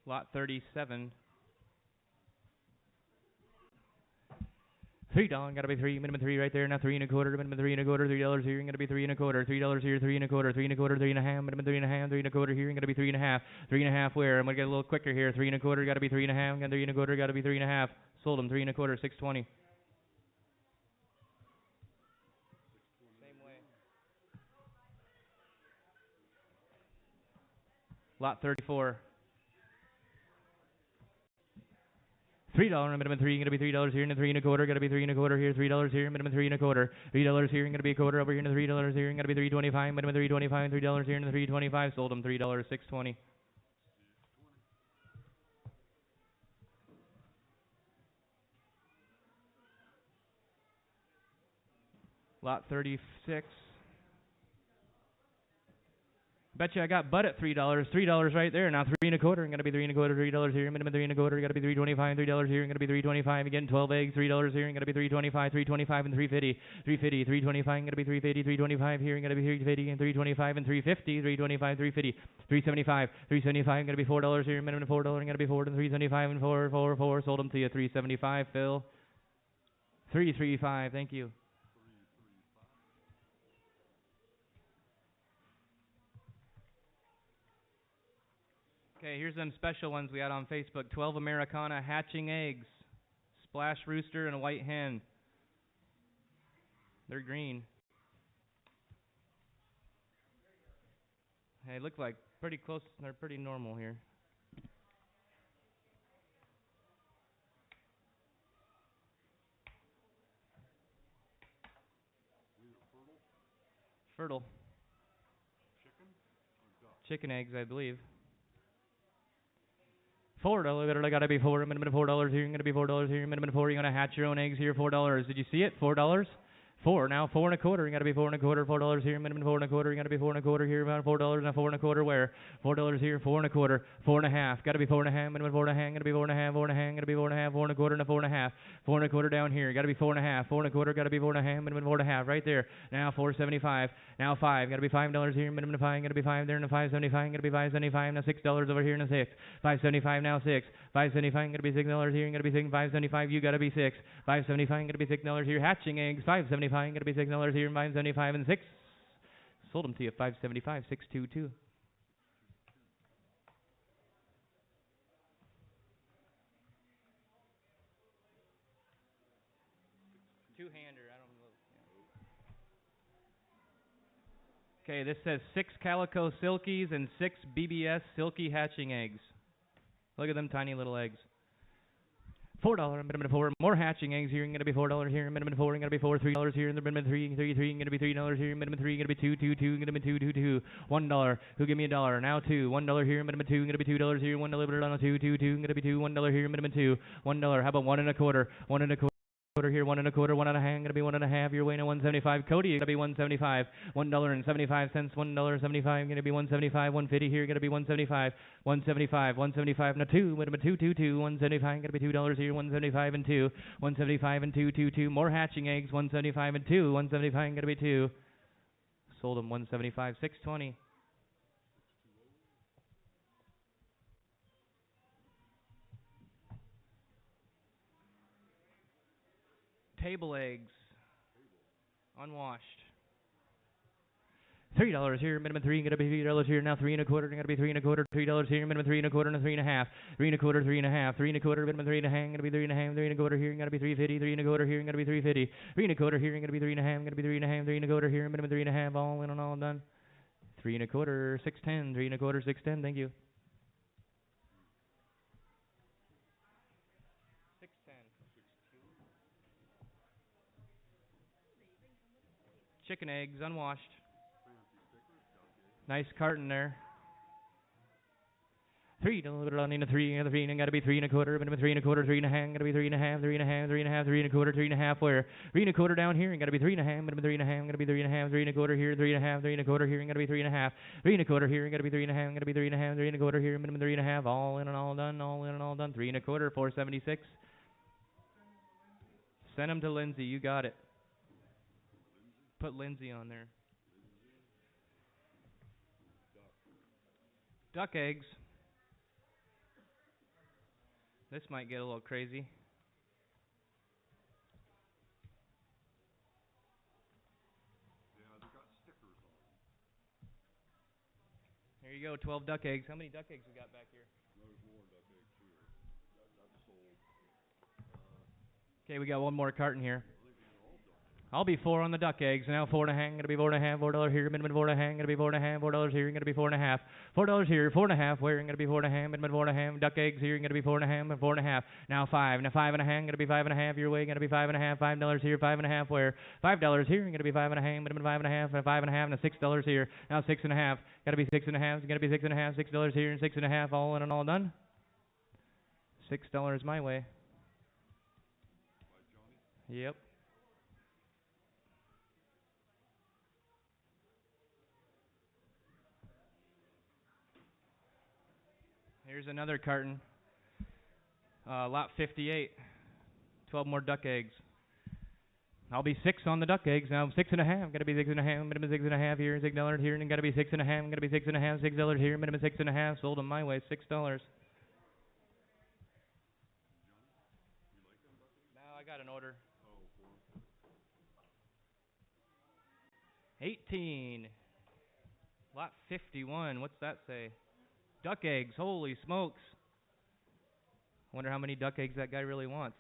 Lot 37. $3, gotta be 3, minimum 3 right there. Now 3 and a quarter, minimum 3 and a quarter. $3 here, gonna be 3 and a quarter. $3 here, 3 and a quarter. 3 and a quarter, 3 and a half, minimum 3 and a half. 3 and a quarter here, gonna be 3 and a half. 3 and a half where? I'm gonna get a little quicker here. 3 and a quarter, gotta be 3 and a half. 3 and a quarter, gotta be 3 and a half. Sold them 3 and a quarter, 620. Same way. Lot 34. $3, minimum 3, gonna be $3 here, and 3 and a quarter, gotta be 3 and a quarter here, $3 here, minimum 3 and a quarter, $3 here, gonna be a quarter over here, and $3 here, and gonna be 325, minimum 325, $3 here, and 325, sold them $3, 620. Lot 36. Bet you I got Bud at $3 right there. Now 3 and a quarter. I'm gonna be 3 and a quarter. $3 here. Minimum 3 and a quarter. Gotta be 325. $3 here. I'm gonna be 325 again. 12 eggs. $3 here. I'm gonna be 325. 325 and 350. 350. 325. I'm gonna be 350. 325 here. I'm gonna be 350 and 325 and 350. 325. 350. 375. 375. I'm gonna be $4 here. Minimum $4. I'm gonna be 4 and 375 and 4. Sold them to you. 375. Phil. 335. Thank you. Okay, here's them special ones we had on Facebook. 12 Americana hatching eggs. Splash rooster and a white hen. They're green. Hey, look like pretty close. They're pretty normal here. Fertile. Chicken eggs, I believe. $4, gotta be 4, minimum $4 here, gonna be $4 here, minimum 4, you're gonna hatch your own eggs here, $4. Did you see it? $4? Four now, 4.25. You gotta be 4.25. $4 here, minimum 4.25. You gotta be 4.25 here, about $4 now, 4.25 where? $4 here, 4.25, 4.5. Gotta be 4.5, minimum 4.5. Gotta be 4.5, 4.5. Gotta be 4.5, 4.25 and 4.5. 4.25 down here. Gotta be 4.5, 4.25. Gotta be 4.5, minimum 4.5 right there. Now 4.75. Now 5. Gotta be $5 here, minimum 5. Gotta be 5 there, and 5.75. Gotta be 5.75. Now $6 over here, and 6. 5.75 now 6. 5.75. Gotta be $6 here, and gotta be 5.75. You gotta be 6. 5.75. Gotta be $6 here. Hatching eggs. 5.75. Gotta be $6 here, and 5.75 and 6. Sold them to you. 5.75. 6.22. Two-hander. I don't know. Yeah. Okay, this says 6 calico silkies and 6 BBS silky hatching eggs. Look at them tiny little eggs. $4, minimum 4. More hatching eggs here. Going to be $4 here. Minimum 4. Going to be $3 here. And the minimum 3. Going to be $3 here. Minimum 3. Going to be 2. Going to be 2. $1. Who give me $1? Now 2. $1 here. Minimum 2. Going to be $2 here. $1 on 2. Going to be 2. $1 here. Minimum 2. $1. How about 1.25? 1.25. Here, 1.25, 1.5, gonna be 1.5. You're weighing at 175. Cody, gonna be 175. $1.75. $1.75. Gonna be 175. 150 here. Gonna be 175. 175. 175. Now 2. Minimum 2. 175. Gonna be $2 here. 175 and 2. 175 and 2. More hatching eggs. 175 and 2. 175. Gonna be 2. Sold them 175. 620. Table eggs, unwashed. $3 here, minimum 3, gonna be $3 here. Now 3.25, gonna be 3.25. $3 here, minimum 3.25 and 3.5. 3.25, 3.5, 3.25, minimum 3.5, gonna be 3.5. 3.25 here, gonna be 3.50. 3.25 here, gonna be 3.50. 3.25 here, gonna be 3.5. Gonna be 3.5. 3.25 here, minimum 3.5. All in and all done. 3.25, 610. 3.25, 610. Thank you. 610. Chicken eggs, unwashed. Nice carton there. $3 on in a 3 and the 3 and gotta be 3.25, minimum 3.25, 3.5, gotta be 3.5, 3.5, 3.5, 3.25, 3.5 where 3.25 down here and gotta be 3.5, minimum 3.5, gotta be 3.5, 3.25 here, 3.5, 3.25 here and gotta be 3.5, 3.25 here and gotta be 3.5, gotta be 3.5, 3.25 here, minimum 3.5, all in and all done, all in and all done. 3.25, 476. Send them to Lindsay, you got it. Put Lindsay on there. Duck eggs. This might get a little crazy. Yeah, they got stickers on them. There you go, 12 duck eggs. How many duck eggs we got back here? There's more duck eggs here. That's sold. Okay, we got one more carton here. I think these are all duck eggs. I'll be 4 on the duck eggs. Now 4.5, gonna be 4.5. $4 here, minimum 4.5, gonna be 4.5. $4 here, gonna be 4.5. $4 here, 4.5. Where gonna be 4.5, minimum 4.5. Duck eggs here, gonna be 4.5 and 4.5. Now 5. Now 5.5, gonna be 5.5. Your way, gonna be 5.5. $5 here, 5.5. Where $5 here, gonna be 5.5. Minimum 5.5 and 5.5. Now $6 here. Now 6.5. Gotta be 6.5. Gonna be 6.5. $6 here and 6.5. All in and all done. $6 my way. By Johnny? Yep. Here's another carton. Lot 58. 12 more duck eggs. I'll be 6 on the duck eggs now. 6.5. Gotta be 6.5. Minimum 6.5 here. $6 here. And gotta be 6.5. Gotta be 6.5. $6 here. Minimum 6.5. Sold them my way. $6. No, I got an order. 18. Lot 51. What's that say? Duck eggs. Holy smokes. Wonder how many duck eggs that guy really wants.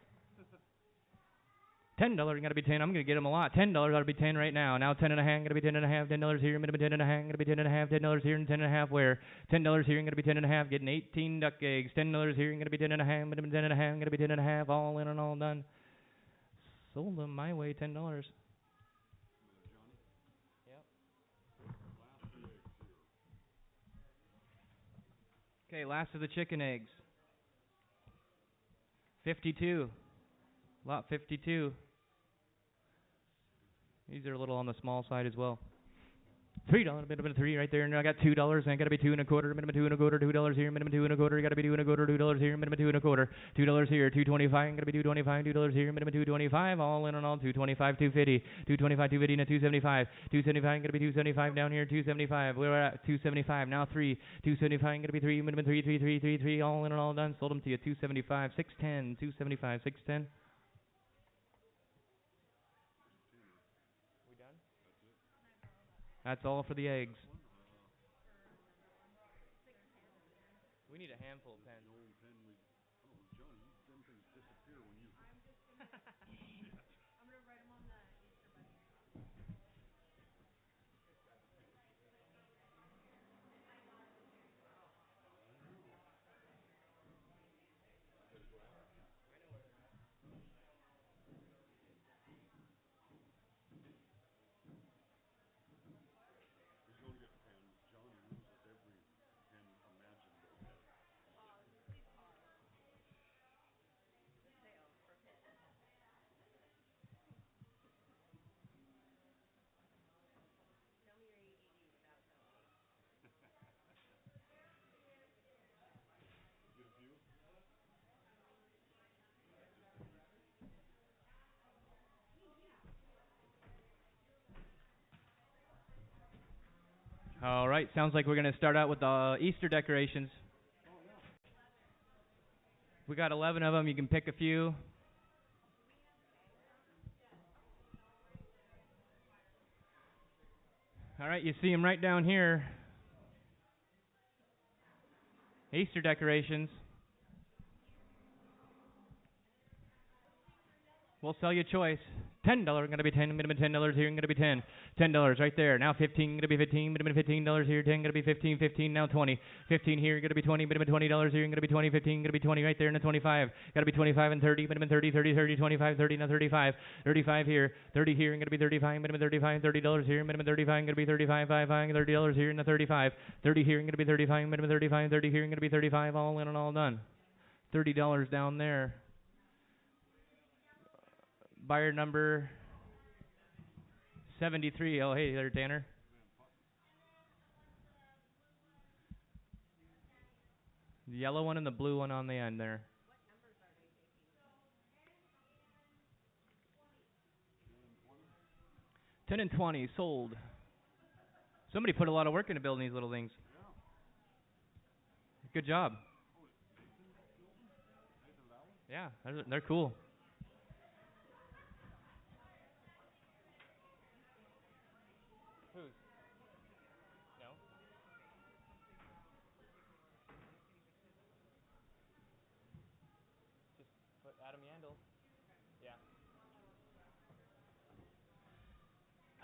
$10 gotta be 10. I'm gonna get him a lot. $10 ought to be 10 right now. Now 10.5 gotta be 10.5. $10 here, minimum 10.5 gotta be 10.5. $10 here and 10.5 where? $10 here and gonna be 10.5. Getting 18 duck eggs. $10 here and gonna be 10.5. Minimum 10.5 gonna be 10.5. All in and all done. Sold them my way. $10. Yep. Okay, last of the chicken eggs. 52. Lot 52. These are a little on the small side as well. $3, minimum $3 right there, and I got $2, and I gotta be 2 1/4, minimum 2 1/4, $2 here, minimum 2 1/4, gotta be 2 1/4, $2 here, minimum 2 1/4, $2 here, 2.25, gotta be 2.25, $2 here, minimum 2.25, all in and all, 2.25, 2.50, 2.25, 2.50, and 2.75, 2.75, gotta be 2.75 down here, 2.75, we're at 2.75 now, 3, 2.75, gotta be 3, minimum 3, 3, 3, 3, 3, all in and all done, sold them to you, 2.75, 6.10, 2.75, 6.10. We done? That's all for the eggs. We need a handful of pens. The old pen we, oh, Johnny, them things disappear when you. Shit. I'm gonna write them on the Easter bunny. He's going to get pens. Johnny uses every pen imaginable. Please, Carl. Sale for pit. Tell me your ADD without telling me. Get a few? All right, sounds like we're gonna start out with the Easter decorations. We got 11 of them. You can pick a few. All right, you see them right down here. Easter decorations. We'll sell you a choice. $10, gonna be 10, minimum $10 here, gonna be 10. $10 right there. Now 15, gonna be 15, minimum $15 here, 10, gonna be 15, 15, now 20. 15 here, gonna be 20, minimum $20 here, gonna be 20, 15, gonna be 20 right there, and a 25. Gotta be 25 and 30, minimum 30, 30, 30, 25, 30, now 35. 35 here, 30 here, gonna be 35, minimum 35, $30 here, minimum 35, gonna be 35, 5, $30 here, and a 35. 30 here, gonna be 35, minimum 35, 30 here, gonna be 35, all in and all done. $30 down there. Buyer number 73. Oh, hey there, Tanner. The yellow one and the blue one on the end there. What numbers are they taking? 10 and 20 sold. Somebody put a lot of work into building these little things. Good job. Yeah, they're cool. Whose? No. Just put Adam Yandel. Yeah.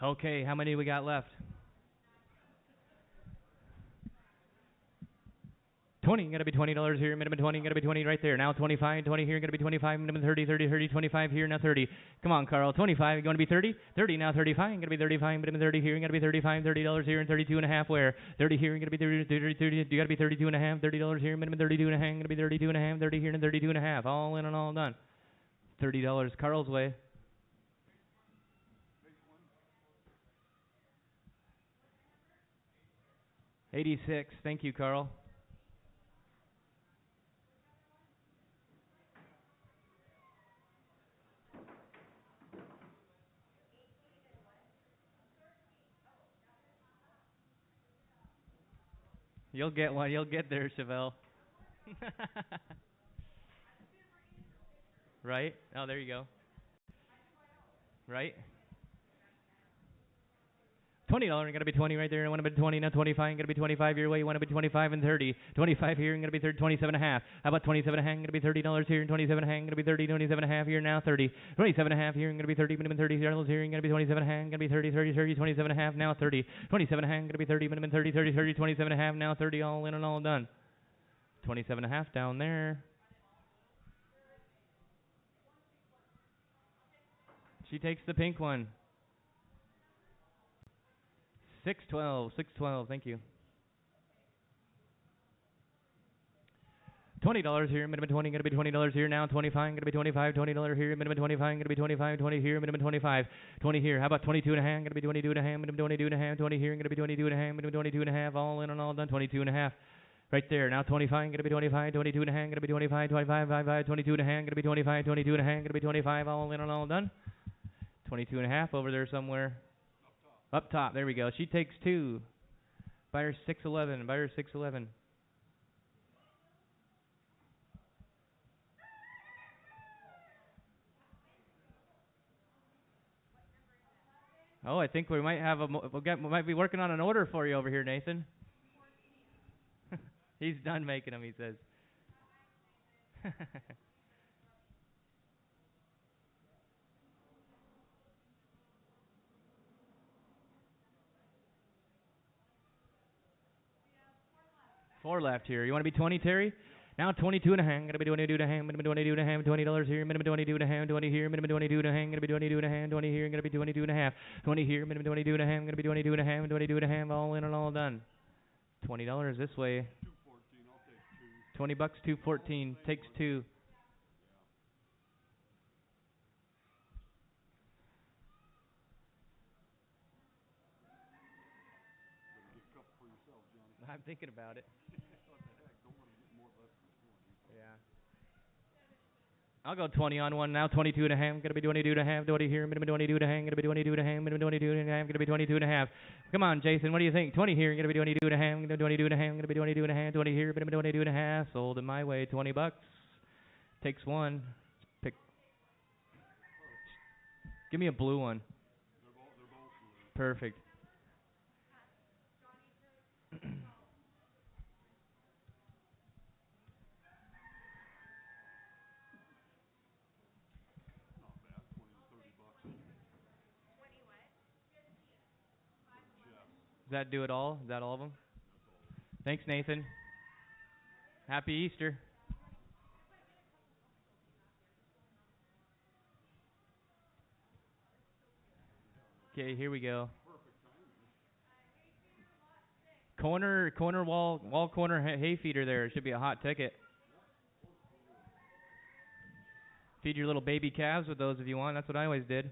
Okay, how many we got left? 20, gotta be $20 here, minimum 20, gotta be 20 right there. Now 25, 20 here, gotta be 25, minimum 30, 30, 30, 25 here, now 30. Come on, Carl, 25, you gonna be 30? 30, now 35, gotta be 35, minimum 30 here, gotta be 35, $30 here, and 32 and a half where? 30 here, gotta be 30, 30, 30, you gotta be 32 and a half, $30 here, minimum 32 and a half, gotta be 32 and a half, 30 here, and 32 and a half, all in and all done. $30, Carl's way. $86, thank you, Carl. You'll get one. You'll get there, Chevelle. Right? Oh, there you go. Right? $20, gotta be 20 right there. I want to be 20, now 25, gotta be 25 your way. You want to be 25 and 30. 25 here, and gonna be 30, 27 and a half. How about 27 and a half? Gonna be $30 here, and 27 and a half, gonna be 30, 27 and a half here, now 30. 27 and a half here, and gonna be 30, minimum $30 here, and gonna be 27 and a half, gonna be 30, 30, 30, 27 and a half, now 30. 27 and a half, gonna be 30, minimum 30, 30, 30, 27 and a half, now 30, all in and all done. 27 and a half down there. She takes the pink one. 612, 612, thank you. $20 here, minimum 20, gonna be $20 here now, 25, gonna be 25, $20 here, minimum 25, gonna be 25, 20 here, minimum 25, 20 here. How about 22 and a half, gonna be 22 and a half, minimum 22 and a half, 20 here, gonna be 22 and a half, minimum 22 and a half, all in and all done, 22 and a half. Right there, now 25, gonna be 25, 22 and a half, gonna be 25, 25, 25, 22 and a half, gonna be 25, 22 and a half, gonna be 25, all in and all done. 22 and a half over there somewhere. Up top, there we go. She takes 2. Buyer 611, buyer 611. Oh, I think we might have we might be working on an order for you over here, Nathan. He's done making them, he says. Four left here. You want to be 20, Terry? Now 22 and a half. Gonna be 22 and a half. Minimum 22 and a half. $20 here. Minimum 22 and a half. 20 here. Minimum 22 and a half. Gonna be 22 and a half. 20 here. Gonna be 22 and a half. 20 here. Minimum 22 and a half. Gonna be 22 and a half. 22 and a half. All in and all done. $20 this way. 214, I'll take 2. 20 bucks. 214 takes 2. Better get a couple for yourself, Johnny. I'm thinking about it. What the heck? Don't let him get more less than 20. Yeah. I'll go 20 on one now. 22 and a half. Gonna be 22 and a half. 20 here. Minimum 22 and a half. Gonna be 22 and a half. Minimum 22 and a half. Gonna be 22 and a half. Come on, Jason. What do you think? 20 here. Gonna be 22 and a half. Gonna be 22 and a half. Gonna be 22 and a half. 20 here. Minimum 22 and a half. Sold in my way. 20 bucks. Takes one. Pick. Give me a blue one. They're both blue. Perfect. Not bad. 20 to 30 bucks. 20 what? Does that do it all? Is that all of them? Thanks, Nathan. Happy Easter. Okay, here we go. Corner wall corner hay feeder there. It should be a hot ticket. Feed your little baby calves with those if you want. That's what I always did.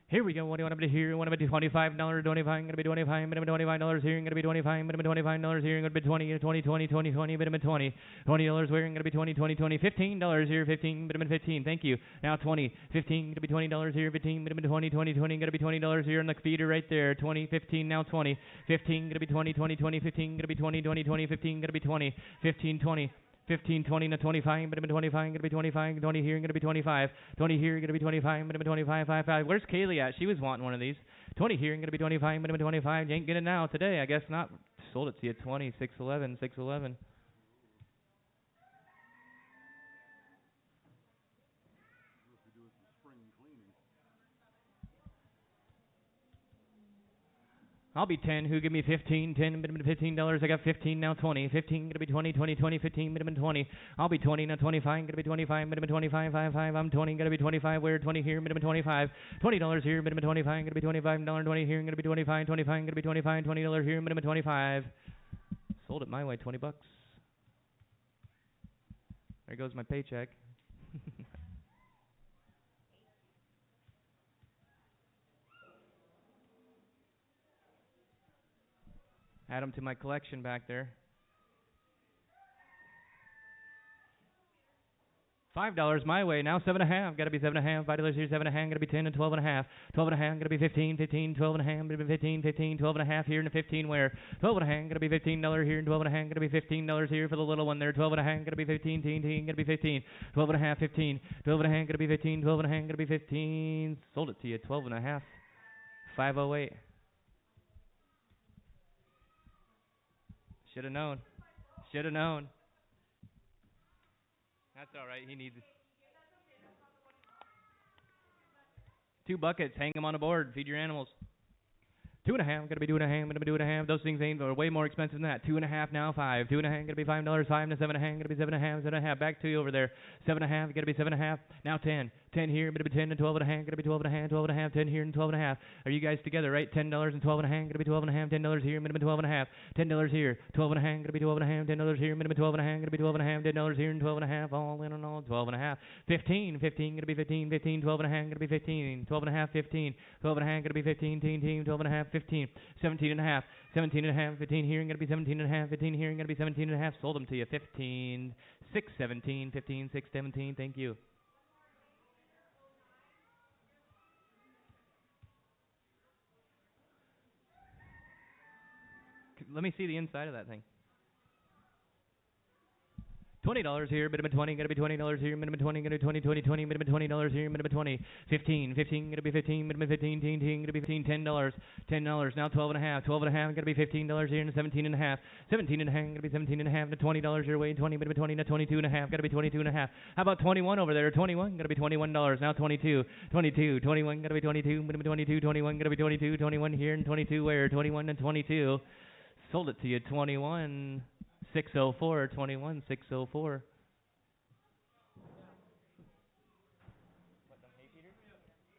Here we go. What do you want me to hear? Want to be $25, 25, gonna be 25, minimum $25 here, gonna be 25, minimum $25 here, gonna be 20, 20, 20, 20, 20, minimum $20, $20 where, gonna be 20, 20, 20, $15 here, 15, minimum 15, thank you. Now 20, 15, gonna be $20 here, 15, minimum 20, 20, 20, gonna be $20 here on the feeder right there, 20, 15, now 20, 15, gonna be 20, 20, 20, 15, gonna be 20, 20, 20, 15, gonna be 20, 15, 20. 15, 20, to 25, minimum 25, gonna be 25, 20 here, gonna be 25, 20 here, gonna be 25, minimum 25, 5, 5. Where's Kaylee at? She was wanting one of these. 20 here, gonna be 25, minimum 25. You ain't getting it now today, I guess not. Sold it to you, 20, 611, 611. What if we do it for spring cleaning? I'll be 10. Who give me 15? 10, minimum $15. I got 15 now. 20. 15 gonna be 20, 20, 20, 15, minimum 20. I'll be 20 now. 25 gonna be 25, minimum 25, 5, 5. I'm 20 gonna be 25. Where 20 here, minimum 25. $20 here, minimum 25 gonna be $25. 20 here, gonna be 25. 25 gonna be 25. $20 here, minimum 25. Sold it my way. 20 bucks. There goes my paycheck. Add them to my collection back there. $5 my way. Now 7.5. Got to be 7.5. $5 here. 7.5. Got to be 10 and 12.5. 12.5. Got to be 15. 15. 12.5. Got to be 15. 15. 12.5 here and 15 where? 12.5. Got to be $15 here and 12.5. Got to be $15 here for the little one there. 12.5. Got to be 15. 15. Got to be 15. 12.5. 15. 12.5. Got to be 15. 12.5. Got to be 15. Sold it to you. 12.5. 508. Should have known. Should have known. That's all right. He needs it. 2 buckets. Hang them on a board. Feed your animals. 2.5, gotta be 2.5, gonna be 2.5. Those things ain't are way more expensive than that. 2.5 now, 5. 2.5, gotta be $5. 5 to 7.5, gotta be 7.5, 7.5. Back to you over there. 7.5, gotta be 7.5. Now 10. 10 here, gotta be 10 and 12.5, gotta be 12.5, 12.5. 10 here and 12.5. Are you guys together, right? $10 and 12.5, gotta be 12.5. $10 here, minimum 12.5. $10 here, 12.5, gotta be 12.5. $10 here, minimum 12.5, gotta be 12.5. $10 here and 12.5. All in on all, 12.5. 15, 15, gonna be 15. 15, 12.5, gonna be 15. 12.5, 15. 12.5, gonna be 15. 12.5, 15. 17.5. 17.5. 15 here, gonna be 17.5. 15 here, gonna be 17.5. Sold them to you. 15. 6, 17. 15, 6, 17. Thank you. Let me see the inside of that thing. $20 here, minimum 20, gonna be $20 here, minimum 20, gonna be 20, 20, 20, minimum $20 here, minimum 20, 15, 15, gonna be 15, minimum 15, 15, gonna be 15, $10, $10, now 12.5, 12.5, gonna be $15 here, and 17.5, 17.5, gonna be 17.5, to $20 your way, 20, minimum 20, to 22.5, gotta be 22.5. How about 21 over there? 21, gonna be $21, now 22, 22, 21, gonna be 22, minimum 22, 21, gonna be 22, 21 here, and 22 where? 21 and 22. Sold it to you, 21. 604, 21, 604. What, them hay feeders?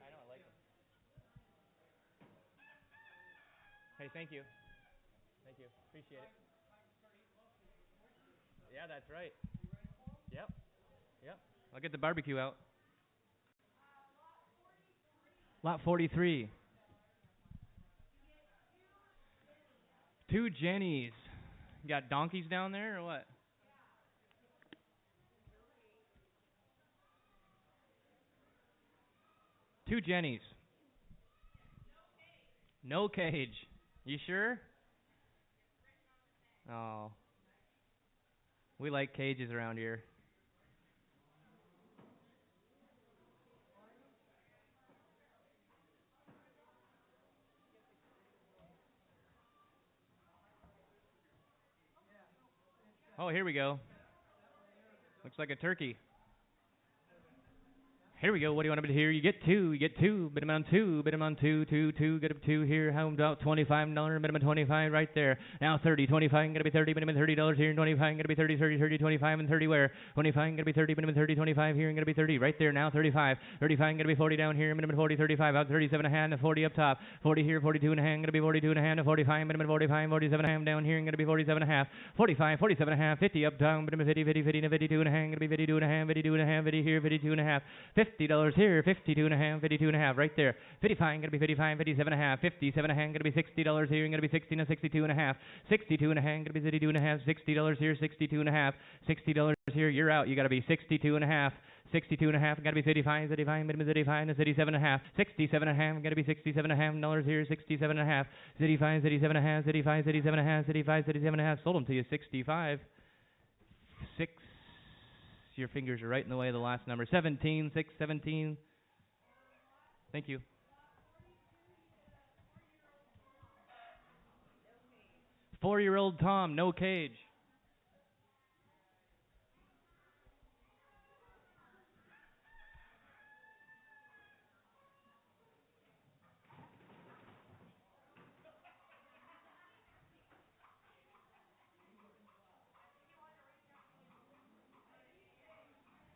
I know, I like them. Hey, thank you. Thank you. Appreciate it. Yeah, that's right. Yep. Yep. I'll get the barbecue out. Lot 43. 2 Jennies. You got donkeys down there or what? Two Jennies. No cage. You sure? Oh. We like cages around here. Oh, here we go. Looks like a turkey. Here we go. What do you want to bid here? You get 2. You get 2. Bid them on 2. Bid them on 2. 2. 2. Get up 2 here. How about $25? Minimum 25 right there. Now 30. 25. Gonna be 30. Minimum $30 here. 25. Gonna be 30. 30. 30. 25 and 30 where? 25. Gonna be 30. Minimum 30. 25 here. And gonna be 30 right there. Now 35. 35. Gonna be 40 down here. Minimum 40. 35 out. 37 and a half and 40 up top. 40 here. 42 and a half. Gonna be 42 and a half and 45. Minimum 45. 47 and a half down here. And gonna be 47 and a half. 45. 47 and a half. 50 up down. Minimum 50. 50. 50 and 52 and a half. Gonna be 52 and a half. 52 and a half. 50 here. 52 and a half. $50 here. 52 and a half, 52 and a half, right there. 55, gonna be 55, 57 and a half, 57 and a half, gonna be $60 here, and gonna be 60 and 62 and a half, 62 and a half, gonna be 62 and a half, $60 here, 62 and a half, $60 here, you're out, you gotta be 62 and a half. 62 and a half, gotta be 35, 35, minimum 35, and 37 and a half, 67 and a half, gotta be 67 and a half dollars here, 67 and a half, 35, 37 and a half, 35, 37 and a half, 35, 37 and a half, sold them to you, 65, 6, your fingers are right in the way of the last number, 17, 6, 17. Thank you. Four-year-old Tom, no cage.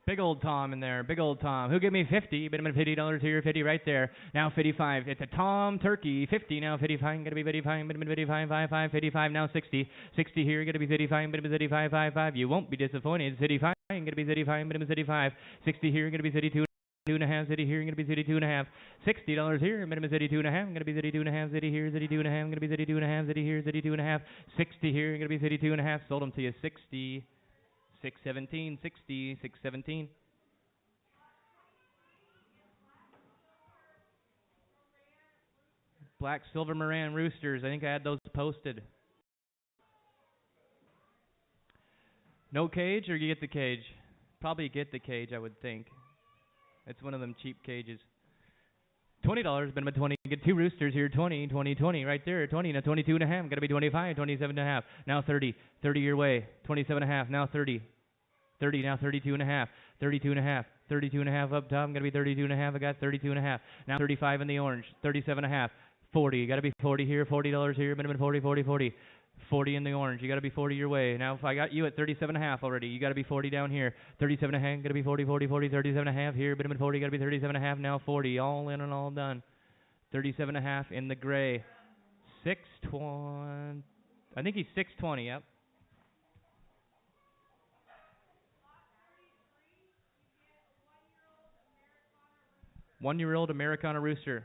Big old Tom in there, big old Tom. Who give me 50? Bid him at $50 here, 50 right there. Now 55. It's a Tom turkey. 50 now, 55. Gonna be 55. Bid him at 55, 55, 55. Now 60. 60 here. Gonna be 55. Bid him at 55, 55. You won't be disappointed. 55. Gonna be 55. Bid him at 55. 60 here. Gonna be 52. 2 and a half, city here, gonna be 32 and a half, $60 here, minimum 32 and a half, gonna be 32 and a half, city here, 32 and a half, gonna be 32 and a half, city here, 32 and a half, 60 here, gonna be 32 and a half, sold them to you, 60, 617, 60, 617. Black Silver Moran roosters, I think I had those posted. No cage, or you get the cage? Probably get the cage, I would think. It's one of them cheap cages. $20, minimum 20. Get 2 roosters here, 20, 20, 20, right there, 20. Now 22 and a half, gotta be 25, 27 and a half. Now 30, 30 your way, 27 and a half. Now 30, 30. Now 32 and a half, 32 and a half, 32 and a half up top. Gonna be 32 and a half. I got 32 and a half. Now 35 in the orange, 37 and a half. 40. You got to be 40 here, $40 here, minimum 40, 40, 40. 40 in the orange. You got to be 40 your way. Now, if I got you at 37.5 already, you got to be 40 down here. 37.5, got to be 40, 40, 40, 37.5 here, minimum 40, got to be 37.5, now 40. All in and all done. 37.5 in the gray. 620. I think he's 620, yep. One-year-old Americana rooster.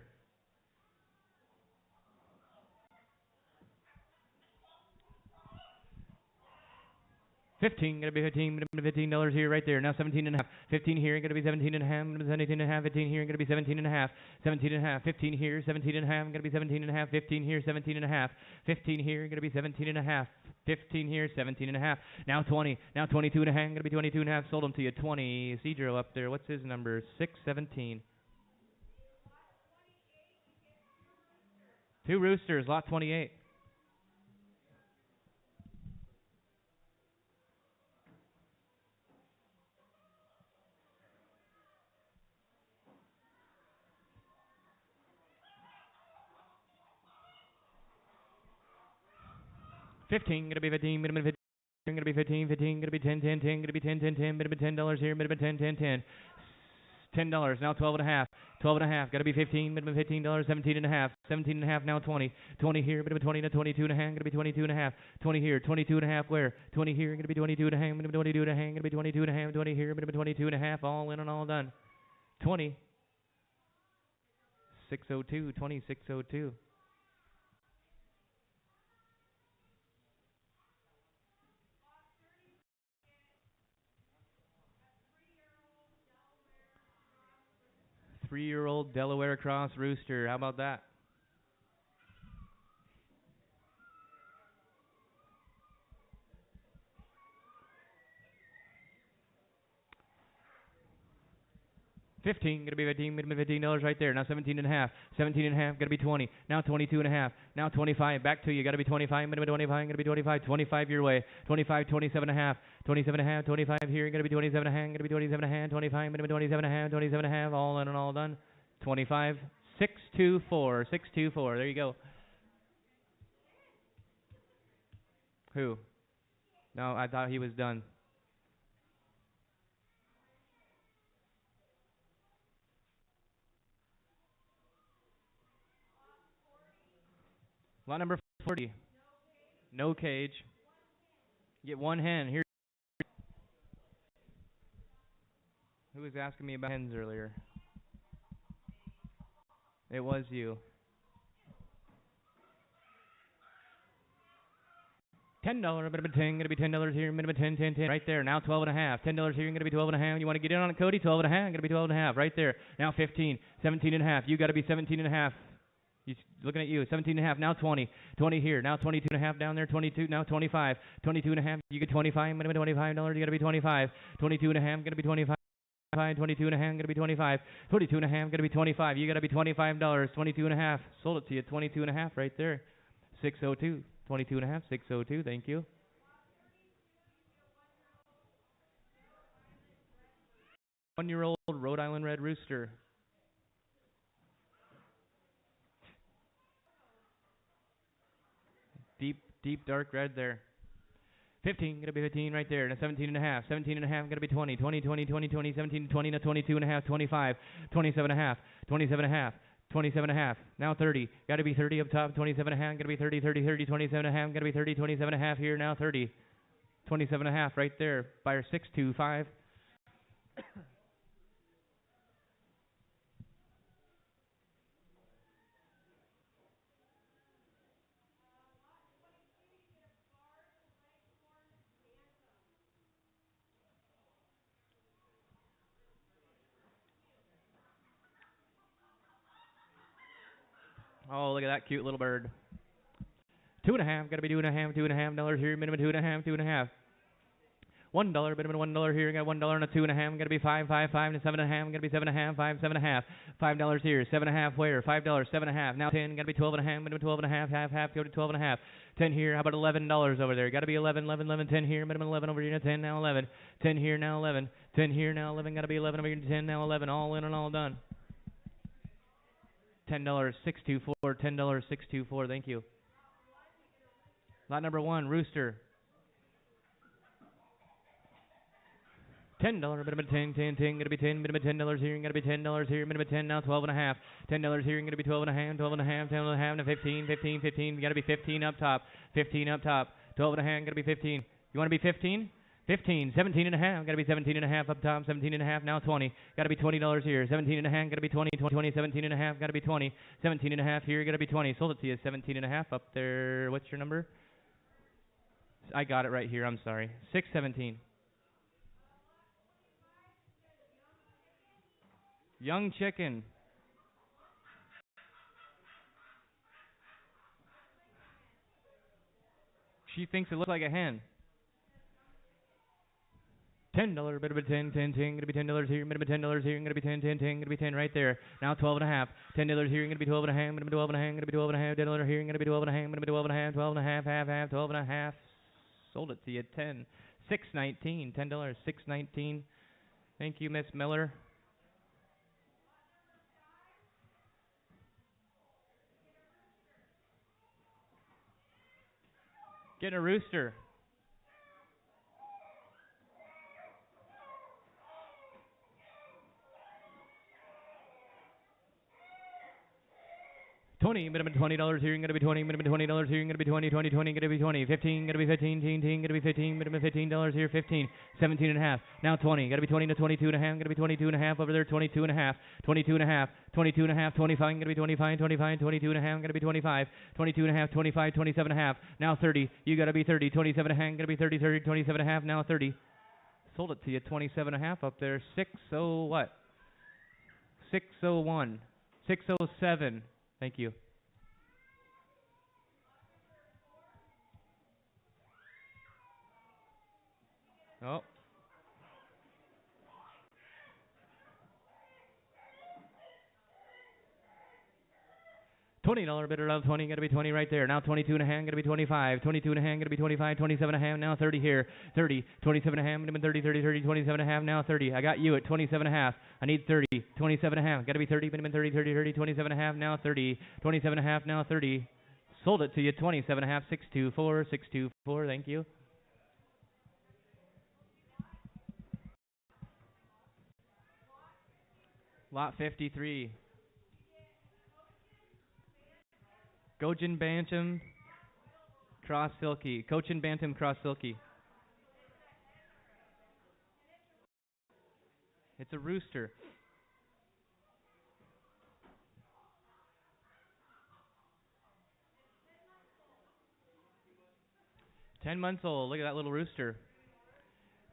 15, gonna be 15, $15 here, right there. Now 17.5. 15 here, gonna be 17.5. 17.5. 15 here, gonna be 17.5. 17.5. 15 here, 17.5. Gonna be 17.5. 15 here, 17.5. 15 here, gonna be 17.5. 15 here, 17.5. Now 20. Now 22.5. Gonna be 22.5. Sold them to you. 20. Cedro up there. What's his number? 617. Two roosters, lot 28. $15, gonna be 15, minimum 15, gonna be 15, 15, gonna be 10, 10, 10, gonna be 10, 10, 10, minimum $10 here, minimum 10, 10, 10. $10, now 12.5, 12.5, gotta be 15, minimum $15, 17.5, 17.5, now 20, 20 here, minimum 20, now 22.5, gonna be 22.5, 20 here, 22.5 where, 20 here, gonna be 22.5, minimum 22.5, gonna be 22.5, 20 here, minimum 22.5, all in and all done. 20, 602, 20, 602. Three-year-old Delaware Cross rooster. How about that? $15, gonna be 15, minimum $15 right there. Now 17.5, 17.5, gonna be 20. Now 22.5, now 25. Back to you, gotta be 25, minimum 25, gonna be 25, 25 your way. 25, 27.5, 27.5, 25 here, gonna be 27.5, gonna be 27.5, 25, minimum 27.5, 27.5, all in and all done. 25, 624, 624. There you go. Who? No, I thought he was done. Lot number 40. No cage. Get one hen. Here. Who was asking me about hens earlier? It was you. $10, minimum 10, gonna be $10 here, minimum 10, 10, 10, right there. Now 12.5, $10 here, gonna be 12.5. You want to get in on it, Cody? 12.5, gonna be 12.5, right there. Now 15, 17.5. You got to be 17.5. He's looking at you. 17.5, now 20. 20 here, now 22.5 down there. 22, now 25. 22.5, you get 25, minimum $25. You got to be 25. 22.5, gonna be 25. 22.5, gonna be 25. 22.5, gonna be 25. You gotta be $25. 22.5. Sold it to you. 22.5 right there. 602. 22.5. 602. Thank you. One-year-old Rhode Island Red Rooster. Deep dark red there. 15, gonna be 15 right there. Now 17.5, 17.5, gonna be 20, 20, 20, 20, 20, 17, 20, now 22.5, 25, 27.5, 27.5, 27.5, now 30, gotta be 30 up top, 27.5, gonna be 30, 30, 30, 27.5, gonna be 30, 27.5 here, now 30, 27.5 right there, buyer 625. Oh, look at that cute little bird. 2.5, gotta be $2.5 here, minimum 2.5, 2.5. $1, minimum $1 here, got $1 and a 2.5, gotta be 5, 5, 5, and 7.5, gotta be 7.5, 5, 7.5. $5 here, 7.5 where? $5, 7.5. Now 10, gotta be 12.5, minimum 12.5, half, go to 12.5. 10 here, how about $11 over there? Gotta be 11, 11, 11, 10 here, minimum 11 over here, now 10, now 11. 10 here, now 11. 10 here, now 11, gotta be 11 over here, 10, now 11, all in and all done. $10.624. $10.624. Thank you. Lot number 1, rooster. $10 minimum 10 gonna be 10 minimum $10 here, gonna be $10 here, minimum 10 now 12 and a half. $10 here, gonna be 12 and a half, 12 and a half, 10 and a half, now 15, gotta be 15 up top, 15 up top, 12 and a half, gotta be 15. You wanna be 15? 15, 17 and a half, gotta be 17 and a half up top, 17 and a half, now 20, gotta be $20 here, 17 and a half, gotta be 20, 20, 17 and a half, gotta be 20, 17 and a half here, gotta be 20, sold it to you, 17 and a half up there, what's your number? I got it right here, I'm sorry, 617. Young chicken. She thinks it looks like a hen. $10, bit of a 10, 10, 10, gonna be $10 here, bit of a $10 here, gonna be 10, 10, 10, gonna be 10 right there. Now 12 and a half. $10 here, gonna be 12 and a half, gonna be 12 and a half, gonna be 12 and a half, $10 here, gonna be 12 and a half, gonna be 12 and a half, 12 and a half, half, 12 and a half. Sold it to you, 10. $6.19, $10, $6.19. Thank you, Miss Miller. Getting a rooster. Minimum $20 here, gonna be 20, minimum $20 here, gonna be 20, 20, 20, gonna be 20, 15, gonna be 15, 15, gonna be 15, minimum $15 here, 15, 17 and a half, now 20, gotta be 20 to 22 and a half, gonna be 22 and a half over there, 22 and a half, 22 and a half, 22 and a half, 25, gonna be 25, 25, 22 and a half, gonna be 25, 22 and a half, 25, 27 and a half, now 30, you gotta be 30, 27 and a half, gonna be 30, 30, 27 and a half, now 30. Sold it to you, 27 and a half up there, 60 what? 601, 607. Thank you. Oh. $20 bidder of 20, gonna be 20 right there. Now 22 and a half, gonna be 25. 22 and a half, gonna be 25. 27 and a half, now 30 here. 30. 27 and a half, minimum 30, 30, 30. 27 and a half, now 30. I got you at 27 and a half. I need 30. 27 and a half, gotta be 30, minimum 30, 30, 30. 27 and a half, now 30. 27 and a half, now 30. Sold it to you, 27 and a half, 624, 624. Thank you. Lot 53. Cochin Bantam, Cross Silky. Cochin Bantam, Cross Silky. It's a rooster. $10 months old. Look at that little rooster.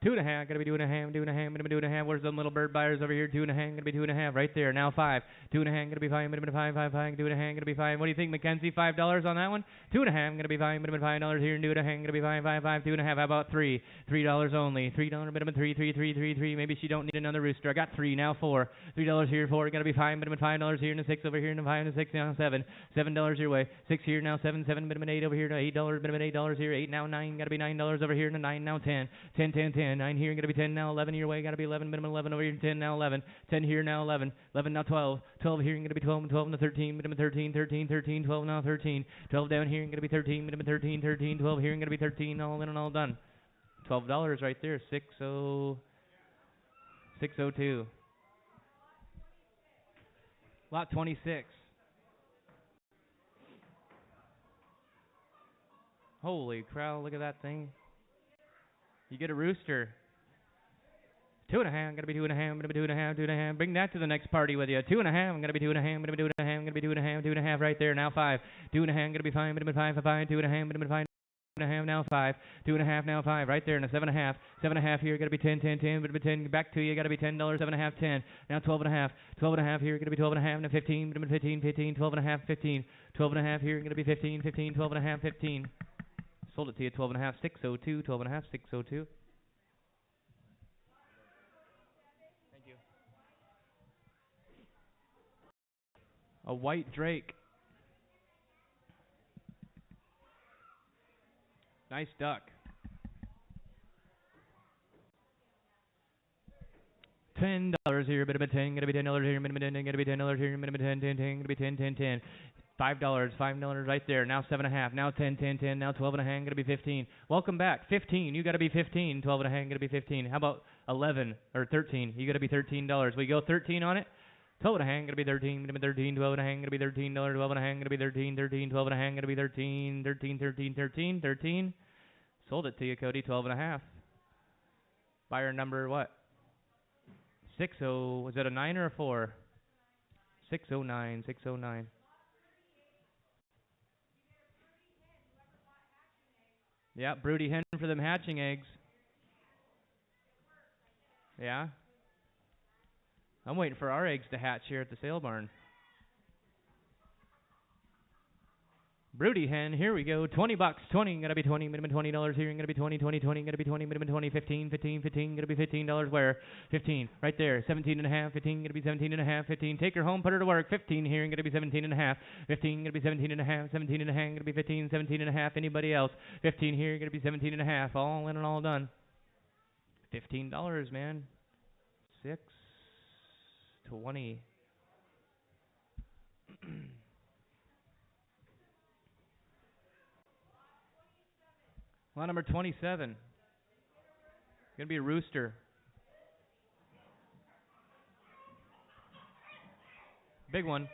2 and a half, gotta be 2 and a half, 2 and a half, gonna be 2 and a half. Where's them little bird buyers over here? 2 and a half, gonna be 2 and a half, right there. Now 5, 2 and a half, gonna be 5, minimum 5, 5, 5, 2 and a half, gonna be 5. What do you think, Mackenzie? $5 on that one? 2 and a half, gonna be 5, minimum $5 here, and 2 and a half, gonna be 5, 5, 5, 2 and a half. How about $3 only? $3 minimum 3, 3, 3, 3, 3. Maybe she don't need another rooster. I got 3 now 4. $3 here, 4, gotta be 5, minimum $5 here, and a 6 over here, and a 5 and a 6 now 7. $7 your way. 6 here now 7, 7 minimum 8 over here, to $8 minimum $8 here, 8 now 9, gotta be $9 over here, and a 9 now 10, 10, 10, 10, 9 here, gonna be 10 now 11 your way, gotta be 11, minimum 11 over here, 10 now 11, 10 here now 11, 11 now 12, 12 here, gonna be 12, 12 now 13, minimum 13, 13, 13, 12 now 13, 12 down here, gonna be 13, minimum 13, 13, 12 here, gonna be 13, all in and all done. $12 right there, 602. Lot 26. Holy crow, look at that thing. You get a rooster. 2 and a half, gonna be 2 and a half, gonna be 2 and a half, 2 and a half. Bring that to the next party with you. 2 and a half, I'm gonna be 2 and a half, gonna be 2 and a half, gonna be 2 and a half, 2 and a half right there. Now 5, 2 and a half, gonna be 5, gonna be 5, 5, 2 and a half, gonna be 5. 2 and a half now 5, 2 and a half now 5 right there, and a 7 and a half, 7 and a half here, gotta be 10, 10, 10, but 10 back to you, gotta be $10, 7 and a half, 10. Now 12 and a half, 12 and a half here, gonna be 12 and a half, and a 15, 15, 15, 12 and a half, 15, 12 and a half here, gonna be 15, 15, 12 and a half, 15. Sold it to you, 12 and a half, 602, 12 and a half, 602. Thank you. A white drake. Nice duck. $10 here, minimum 10, gonna be $10 here, minimum 10, gonna be $10 here, minimum 10, 10, 10, gonna be 10, 10, 10. $5 right there. Now 7.5. Now 10, 10, 10. Now 12.5. Gonna be 15. Welcome back. 15. You gotta be 15. 12.5. Gonna be 15. How about 11 or 13? You gotta be $13. We go 13 on it. 12.5. Gonna be 13. Gonna be 13. 12.5. Gonna be $13. 12.5. Gonna be 13. 13. 12.5. Gonna be 13. 13. 13. 13. 13. Sold it to you, Cody. 12.5. Buyer number what? 60. Was it a 9 or a 4? 609. 609. Yeah, broody hen for them hatching eggs. Yeah. I'm waiting for our eggs to hatch here at the sale barn. Broody hen, here we go. $20. 20, gonna be 20, minimum $20 here, gonna be 20, 20, 20, gonna be 20, minimum 20, 15, 15, 15, gonna be $15 where? 15, right there, 17.5, 15, gonna be 17.5, 15, take her home, put her to work, 15 here, gonna be 17.5, 15, gonna be 17.5, 17.5, gonna be 15, 17.5, anybody else? 15 here, gonna be 17.5, all in and all done. $15, man. 620. Lot number 27. Gonna be a rooster. Big one.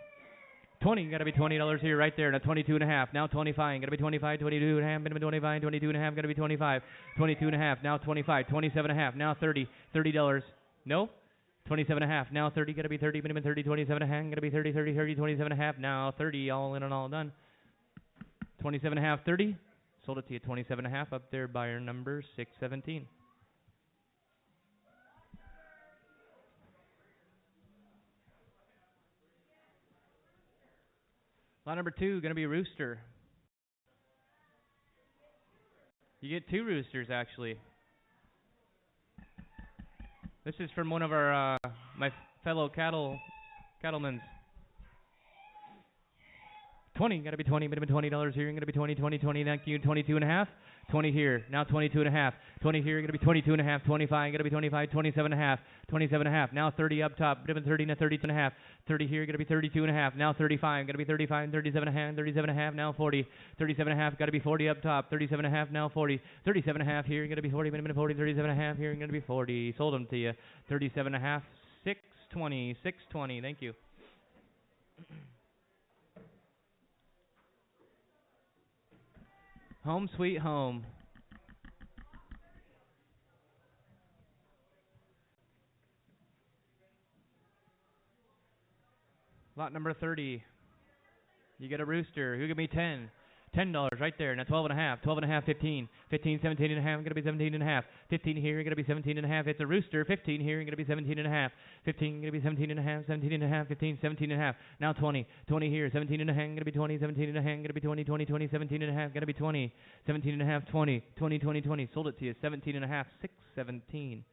20, gotta be $20 here, right there. Now 22.5. Now 25. Gotta be 25, 22.5. Minimum 25, 22.5. Gotta be 25, 22.5. Now 25, 27.5. Now 30, $30. No. 27.5. Now 30. Gotta be 30. Minimum 30, 27.5. Gotta be 30, 30, 30, 27.5. Now 30. All in and all done. 27.5, 30. Sold it to you, 27.5 up there, buyer number 617. Lot number 2, going to be a rooster. You get 2 roosters, actually. This is from one of our my fellow cattlemen. 20, gotta be 20, minimum $20 here, gonna be 20, 20, 20, thank you, 22.5, 20 here, now 22.5, 20 here, gonna be 22.5, 25, gonna be 25, 27.5, 27.5, now 30 up top, minimum 30, now 32.5, 30 here, gonna be 32.5, now 35, gonna be 35, 37.5, 37.5, now 40, 37.5, gotta be 40 up top, 37.5, now 40, 37.5 here, gonna be 40, minimum 40, 37.5 here, gonna be 40, sold them to you, 37.5, 620, 620, thank you. Home sweet home. Lot number 30. You get a rooster. Who give me 10? $10 right there. Now 12.5. 12.5, 15. 15, 17.5. Gonna be 17.5. 15 here. Gonna be 17.5. It's a rooster. 15 here. Gonna be 17.5. 15. Gonna be 17.5. 17.5. 15. 17.5. Now 20. 20 here. 17.5. Gonna be 20. 17.5. Gonna be 20. 20. 20. 17.5. Gonna be 20. 17.5. 20. 20. 20. 20. Sold it to you. 17.5. 617.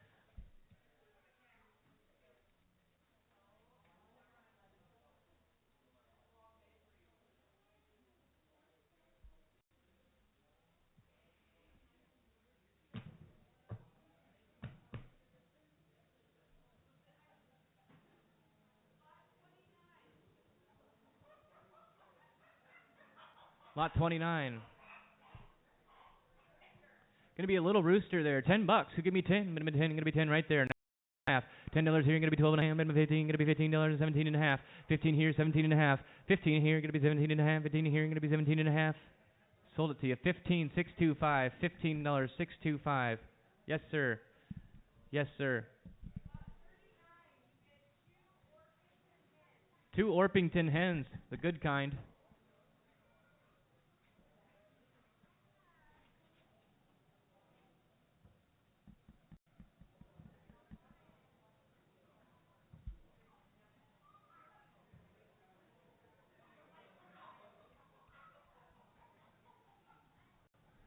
Lot 29. Gonna be a little rooster there. $10. Who give me 10? Minimum 10. Gonna be 10 right there. $10 here. Gonna be 12.5. Minimum 15. Gonna be $15. 17.5. 15 here. 17.5. 15 here. Gonna be 17.5. 15 here. Gonna be 17.5. Sold it to you. 15. 625. $15. 625. Yes, sir. Yes, sir. 2 Orpington hens, the good kind.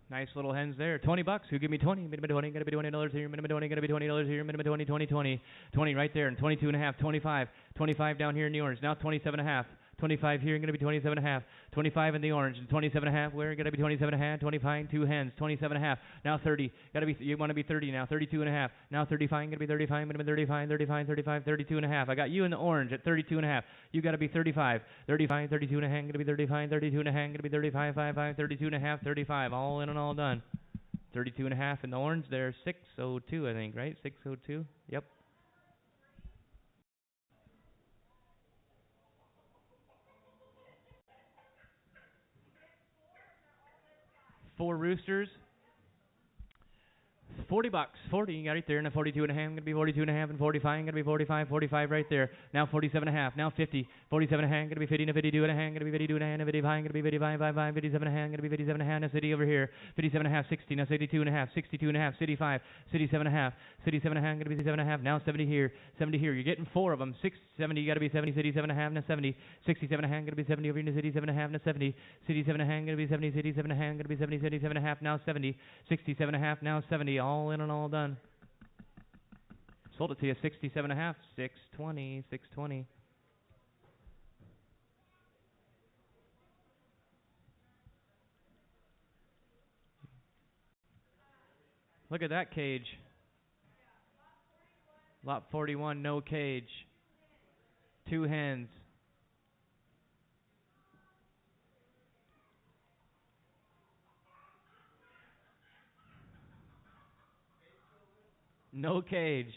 Nice little hens there. $20. Who give me 20? Minimum 20. Gonna be $20 here. Minimum 20. Gonna be $20 here. Minimum 20. 20. 20. 20 right there. And 22.5. 25. 25 down here in yours. Now 27.5. 25 here, gonna be 27 and a half. 25 in the orange, 27 and a half. Where gonna be 27 and a half? 25, two hens, 27 and a half. Now 30. Gotta be, you want to be 30 now. 32 and a half. Now 35, gonna be 35, minimum 35, 35, 35, 32 and a half. I got you in the orange at 32 and a half. You gotta be 35, 35, 32 and a half. Gonna be 35, 32 and a half. Gonna be 35, 5, 5, 32 and a half, 35. All in and all done. 32 and a half in the orange. There's 602, I think, right? 602. Yep. Four roosters. $40. 40, you got it there. Now 42 and a half, gonna be 42 and a half, and 45, gonna be 45, 45 right there. Now 47 and a half, now 50, 47 and a half, gonna be 50, and 52 and a half, gonna be 52 and a half, and 55, gonna be 55, 55, 57 and a half, gonna be 57 and a half. Now city over here, 57 and a half, 60, now 62 and a half, 62 and a half, city 5, city 7 and a half, city 7 and a half, gonna be 7 and a half. Now 70 here, 70 here. You're getting four of them. 70, you gotta be 70, city 7 and a half, now 70, 67 and a half, gonna be 70 over here, city 7 and a half, now 70, city 7 and a half, gonna be 70, city 7 and a half, gonna be 70, city 7 and a half, now 70, 67 and a half, now 70. All in and all done. Sold it to you, 67 and a half, 620, 620. Look at that cage. Lot 41, no cage. Two hens. No cage.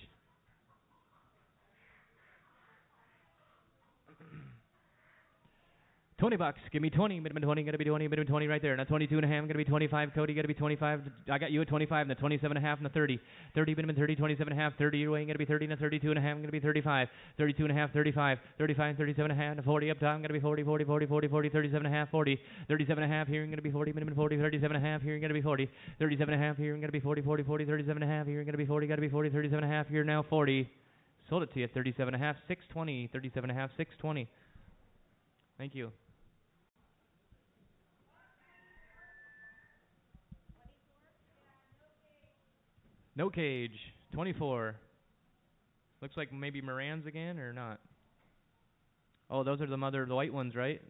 $20. Give me 20. Minimum 20. Gotta be 20. Minimum 20 right there. Now 22 and a half. Gonna be 25. Cody, gotta be 25. I got you at 25. And the 27 and a half. And the 30. 30. Minimum 30. 27 and a half. 30. You're weighing. Gonna be 30. And the 32 and a half. Gonna be 35. 32 and a half. 35. 35. 37 and a half. And 40 up top. Gonna be 40. 40. 40. 40. 40. 37 and a half. 40. 37 and a half. Here. Gonna be 40. Minimum 40. 37 and a half. Here. Gonna be 40. 37 and a half. Here. Gonna be 40. 40. 40. 37 and a half. Here. Gonna be 40. Gotta be 40. 37 and a half. Here. Now 40. Sold it to you at 37 and a half. 620. 37 and a half. 620. Thank you. No cage, 24. Looks like maybe Moran's again, or not? Oh, those are the white ones, right?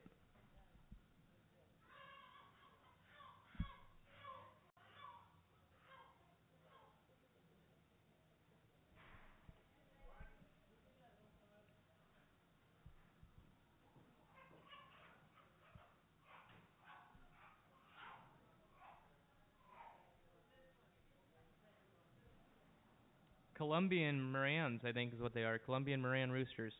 Colombian Morans, I think is what they are. Colombian Moran roosters.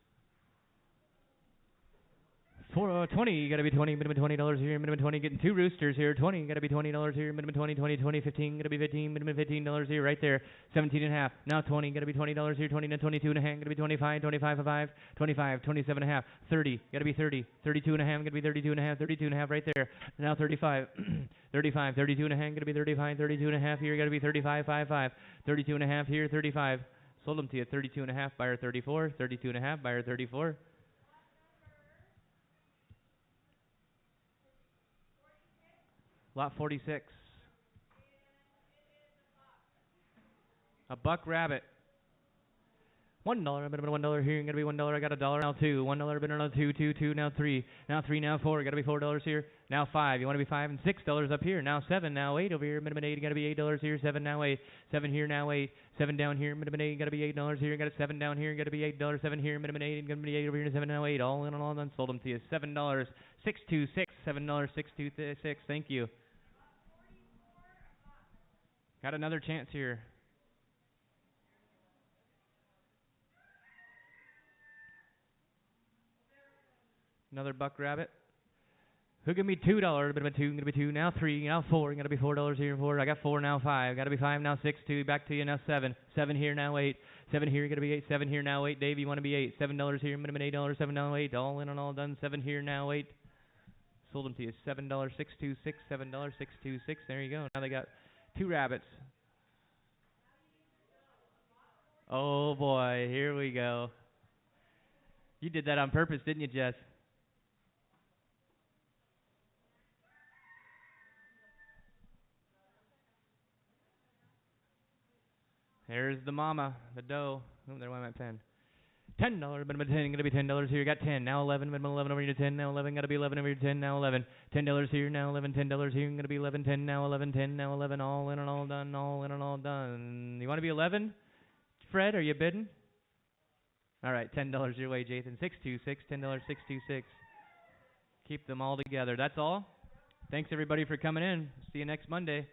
For 20, you gotta be 20, minimum $20 here, minimum 20, getting two roosters here, 20, gotta be $20 here, minimum 20, 20, 20, 15, gotta be 15, minimum $15 here, right there, 17 and a half, now 20, gotta be $20 here, 20 to 22 and a half, gotta be 25, 25 and 5, 25, 27 and a half, 30, gotta be 30, 32 and a half, gotta be 32 and a half, 32 and a half right there, now 35, 35, 32 and a half, gotta be 35, 32 and a half here, gotta be 35, 5, 5, 32 and a half here, 35, sold them to you, 32 and a half, buyer 34, 32 and a half, buyer 34. Lot 46. A buck rabbit. $1. I'm gonna be $1 here. Gonna be $1. I got $1 now. $2. $1. Been another two. $2. Now $3. Now $3. Now $4. Gotta be $4 here. Now $5. You want to be $5 and $6 up here. Now $7. Now $8 over here. Minimum $8. Gotta be $8 here. $7 now $8. $7 here. Now $8. $7 down here. Minimum $8. Gotta be $8 here. Got a $7 down here. Gotta be $8. $7 here. Minimum $8. Gonna be $8 over here. $7 now $8. All in and all done. Sold them to you. $7. $626. $7. $626. Thank you. Got another chance here. Another buck rabbit. Who give me $2? Bit of a 2. Gonna be 2. Now 3. Now 4. Gonna be $4 here. 4. I got 4 now. 5. Gotta be 5 now. 6. 2. Back to you now. 7. 7 here now. 8. 7 here. Gonna be 8. 7 here now. 8. Dave, you want to be 8? $7 here. Minimum $8. 7 now. 8. All in and all done. 7 here now. 8. Sold them to you. $7.626. $7.626. There you go. Now they got 2 rabbits. Oh boy, here we go. You did that on purpose, didn't you, Jess? There's the mama, the doe. Oh, there went my pen. $10, minimum 10, gonna be $10 here, got 10, now 11, minimum 11 over here, 10, now 11, gotta be 11 over here, 10, now 11, $10 here, now 11, $10 here, gonna be 11, 10, now 11, 10, now 11, all in and all done, all in and all done. You wanna be 11? Fred, are you bidding? All right, $10 your way, Jathan. 626, $10, 626. Keep them all together. That's all. Thanks everybody for coming in. See you next Monday.